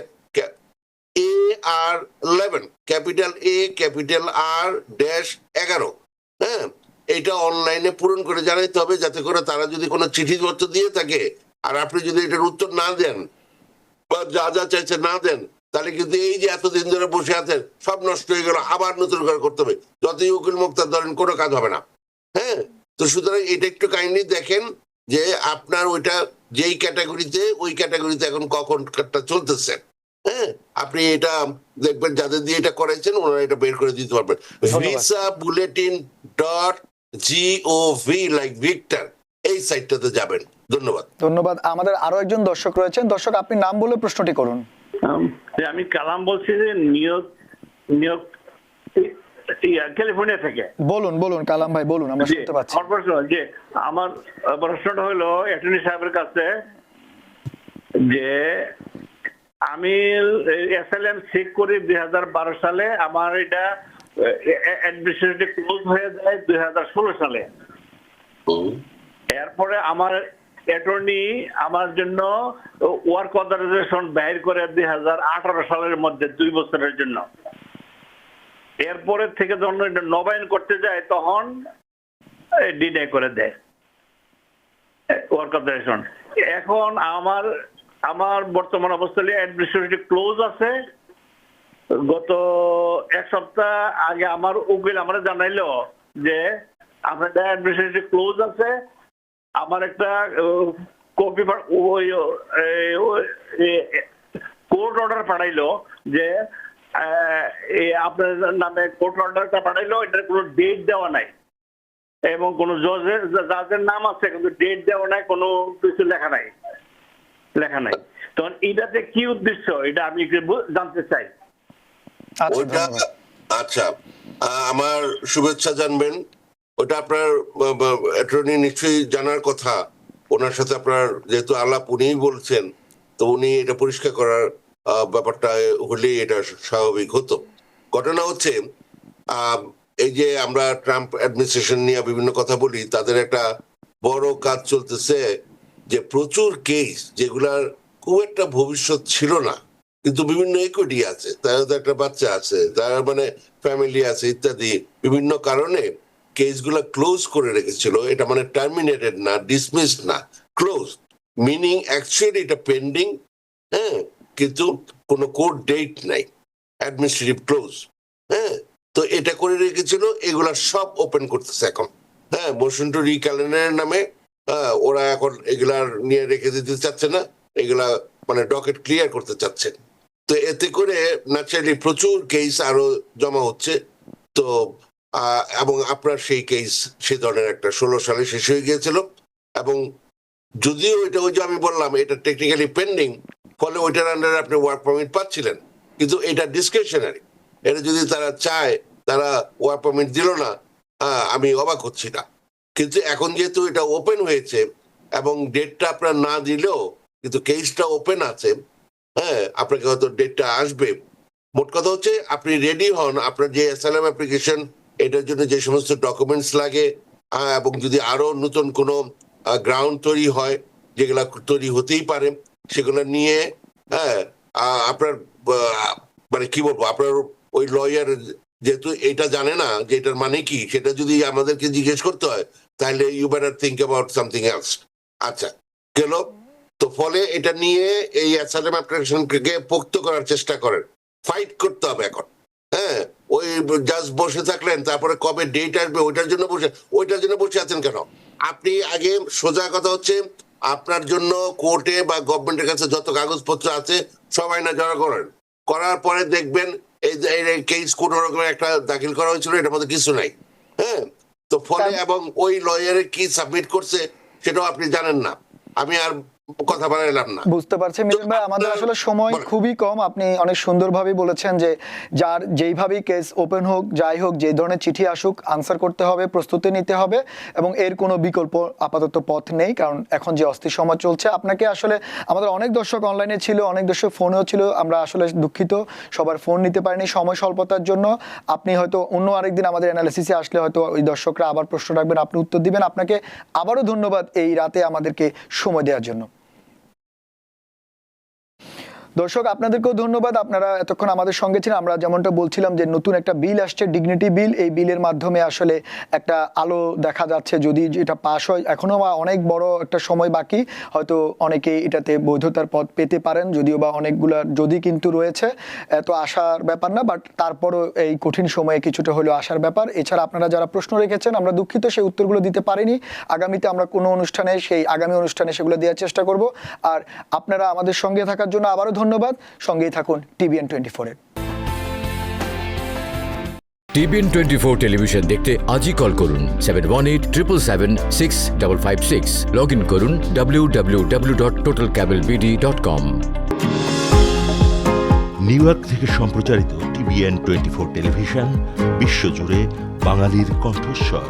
Speaker 2: AR11, capital A capital R-11, হ্যাঁ, এইটা অনলাইনে পূরণ করে জানাইতে হবে, যাতে করে তারা যদি কোনো চিঠিপত্র দিয়ে থাকে আর আপনি যদি এটার উত্তর না দেন বা যা যা চাইছে না দেন, তাহলে কিন্তু এই যে এতদিন ধরে বসে আছেন সব নষ্ট হয়ে গেল, আবার নতুন করে করতে হবে, যতই উকিল মুক্তার ধরেন কোনো কাজ হবে না, হ্যাঁ। তো সুতরাং এটা একটু কাইন্ডলি দেখেন যে আপনার ওইটা যেই ক্যাটাগরিতে, ওই ক্যাটাগরিতে এখন কখনটা চলতেছে, হ্যাঁ, আপনি এটা দেখবেন যাদের দিয়ে এটা করাইছেন ওনারা এটা বের করে দিতে পারবেন। visabulletin.gov লাইক ভিক্টর, এই সাইটটাতে যাবেন। ধন্যবাদ।
Speaker 1: ধন্যবাদ। আমাদের আরো একজন দর্শক রয়েছেন। দর্শক, আপনি নাম বলে প্রশ্নটি করুন।
Speaker 7: আমি কালাম বলছি যে নিউ ইয়র্ক ক্যালিফোর্নিয়া থেকে।
Speaker 1: বলুন বলুন কালাম ভাই, বলুন, আমরা শুনতে পাচ্ছি।
Speaker 7: যে আমার প্রশ্নটা হলো অ্যাটর্নি সাহেবের কাছে যে আমি এসএলএম চেক করি 2012 সালে, আমার এটা অ্যাডমিনিস্ট্রেটিভ ক্লোজ হয়ে যায় 2016 সালে। এরপরে আমার অ্যাটর্নি আমার জন্য ওয়ার্ক অথরাইজেশন বাইর করে 2018 সালের মধ্যে 2 বছরের জন্য। এরপরে থেকে যখন এটা নবায়ন করতে যায় তখন ডিনাই করে দেয় ওয়ার্ক অথরাইজেশন। এখন আমার বর্তমান অবস্থায় অ্যাডমিনিস্ট্রেটিভ ক্লোজ আছে। গত 1 সপ্তাহ আগে আমার উকিল আমরা জানাইলো যে আপনাদের অ্যাডমিনিস্ট্রেটিভ ক্লোজ আছে। আমার একটা কপি কোর্ট অর্ডার পাঠাইলো যে আপনার নামে কোর্ট অর্ডারটা পাঠাইলো, এটার কোনো ডেট দেওয়া নাই এবং কোনো জাজের নাম আছে কিন্তু ডেট দেওয়া নাই, কোনো কিছু লেখা নাই। তখন এটাতে কি উদ্দেশ্য এটা আমি জানতে চাই।
Speaker 2: ওইটা আচ্ছা, আমার শুভেচ্ছা জানবেন। ওটা আপনার অ্যাটর্নি নিশ্চয়ই জানার কথা। ওনার সাথে আপনার যেহেতু আলাপ উনিই বলছেন, তো উনি এটা পরিষ্কার করার ব্যাপারটা হলেই এটা স্বাভাবিক হতো। ঘটনা হচ্ছে এই যে আমরা ট্রাম্প অ্যাডমিনিস্ট্রেশন নিয়ে বিভিন্ন কথা বলি, তাদের একটা বড় কাজ চলতেছে যে প্রচুর কেস যেগুলার খুব একটা ভবিষ্যৎ ছিল না, কিন্তু বিভিন্ন ইকুইটি আছে, তার একটা বাচ্চা আছে, তার মানে ফ্যামিলি আছে ইত্যাদি, বিভিন্ন কারণে কেসগুলা ক্লোজ করে রেখেছিল। এটা মানে টার্মিনেটেড না, ডিসমিসড না, ক্লোজ, মিনিং অ্যাকচুয়ালি এটা পেন্ডিং, হ্যাঁ, কিন্তু কোনো কোর্ট ডেট নাই, অ্যাডমিনিস্ট্রেটিভ ক্লোজ। হ্যাঁ, তো এটা করে রেখেছিল, এগুলা সব ওপেন করতেছে এখন। হ্যাঁ, মোশন টু রিক্যালেন্ডারের নামে ওরা এখন এগুলার নিয়ে রেখে দিতে চাচ্ছে না, এগুলা মানে ডকেট ক্লিয়ার করতে চাচ্ছে। তো এতে করে ন্যাচারালি প্রচুর কেস আরো জমা হচ্ছে। তো এবং আপনার সেই কেস সে ধরনের একটা 16 সালে শেষ হয়ে গিয়েছিল, এবং যদিও এটা ওই যে আমি বললাম এটা টেকনিক্যালি পেন্ডিং, ফলে ওইটার আন্ডারে আপনি ওয়ার্ক পারমিট পাচ্ছিলেন, কিন্তু এটা ডিসক্রিপশনারি। এটা যদি তারা চায় তারা ওয়ার্ক পারমিট দিল না, আমি অবাক হচ্ছি না। কিন্তু এখন যেহেতু এটা ওপেন হয়েছে এবং ডেটটা আপনার না দিলেও কিন্তু কেসটা ওপেন আছে, হ্যাঁ, আপনাকে হয়তো ডেটটা আসবে। মোট কথা হচ্ছে আপনি রেডি হন, আপনার যে অ্যাসাইলাম অ্যাপ্লিকেশন এটার জন্য যে সমস্ত ডকুমেন্টস লাগে, এবং যদি আরো নতুন কোনো গ্রাউন্ড তৈরি হয়, যেগুলা তৈরি হতেই পারে, সেগুলো নিয়ে, হ্যাঁ, আপনার মানে কি বলবো, আপনার ওই লয়ার যেহেতু এটা জানে না যে এটার মানে কি, সেটা যদি আমাদেরকে জিজ্ঞেস করতে হয় তাহলে you better think about something else. আচ্ছা, গেল। তো ফলে এটা নিয়ে এই অ্যাসাইলাম অ্যাপ্লিকেশনকে পোক্ত করার চেষ্টা করেন, ফাইট করতে হবে এখন। হ্যাঁ, ওই জাস্ট বসে থাকলেন, তারপরে কবে ডেট আসবে ওইটার জন্য বসে আছেন কেন? আপনি আগে সোজা কথা হচ্ছে আপনার জন্য কোর্টে বা গভর্নমেন্টের কাছে যত কাগজপত্র আছে সব আইনা জমা করেন, করার পরে দেখবেন এই কেস কোন রকমের একটা দাখিল করা হয়েছিল, এটার মধ্যে কিছু নাই। হ্যাঁ, তো ফলে এবং ওই লয়ারে কি সাবমিট করছে সেটাও আপনি জানেন না। আমি আর কথা বাড়াইলাম না।
Speaker 1: বুঝতে পারছি মিলন ভাই, আমাদের আসলে সময় খুবই কম। আপনি অনেক সুন্দরভাবে বলেছেন যে যার যেইভাবেই কেস ওপেন হোক, যাই হোক, যে ধরনের চিঠি আসুক, আনসার করতে হবে, প্রস্তুতি নিতে হবে, এবং এর কোনো বিকল্প আপাতত পথ নেই, কারণ এখন যে অস্থির সময় চলছে। আপনাকে আসলে আমাদের অনেক দর্শক অনলাইনে ছিল, অনেক দর্শক ফোনেও ছিল, আমরা আসলে দুঃখিত সবার ফোন নিতে পারিনি সময় স্বল্পতার জন্য। আপনি হয়তো অন্য আরেকদিন আমাদের অ্যানালিসিসে আসলে হয়তো ওই দর্শকরা আবার প্রশ্ন রাখবেন, আপনি উত্তর দিবেন। আপনাকে আবারও ধন্যবাদ এই রাতে আমাদেরকে সময় দেওয়ার জন্য। দর্শক আপনাদেরকেও ধন্যবাদ, আপনারা এতক্ষণ আমাদের সঙ্গে ছিলেন। আমরা যেমনটা বলছিলাম যে নতুন একটা বিল আসছে, ডিগনিটি বিল। এই বিলের মাধ্যমে আসলে একটা আলো দেখা যাচ্ছে, যদি এটা পাস হয়। এখনো অনেক বড় একটা সময় বাকি, হয়তো অনেকেই এটাতে বৈধতার পথ পেতে পারেন, যদিও বা অনেকগুলা যদি কিন্তু রয়েছে, এত আশার ব্যাপার না, বাট তারপরও এই কঠিন সময়ে কিছুটা হলেও আশার ব্যাপার। এছাড়া আপনারা যারা প্রশ্ন রেখেছেন, আমরা দুঃখিত সেই উত্তরগুলো দিতে পারিনি। আগামীতে আমরা কোনো অনুষ্ঠানে আগামী অনুষ্ঠানে সেগুলো দেওয়ার চেষ্টা করব। আর আপনারা আমাদের সঙ্গে থাকার জন্য আবারও ধন্যবাদ। সঙ্গেই থাকুন TBN 24-এর।
Speaker 8: TBN 24 টেলিভিশন দেখতে আজই কল করুন 7187776556। লগ ইন করুন www.totalcablebd.com।
Speaker 9: নিউ ইয়র্ক থেকে সম্প্রচারিত TBN 24 টেলিভিশন বিশ্বজুড়ে বাঙালির কণ্ঠস্বর।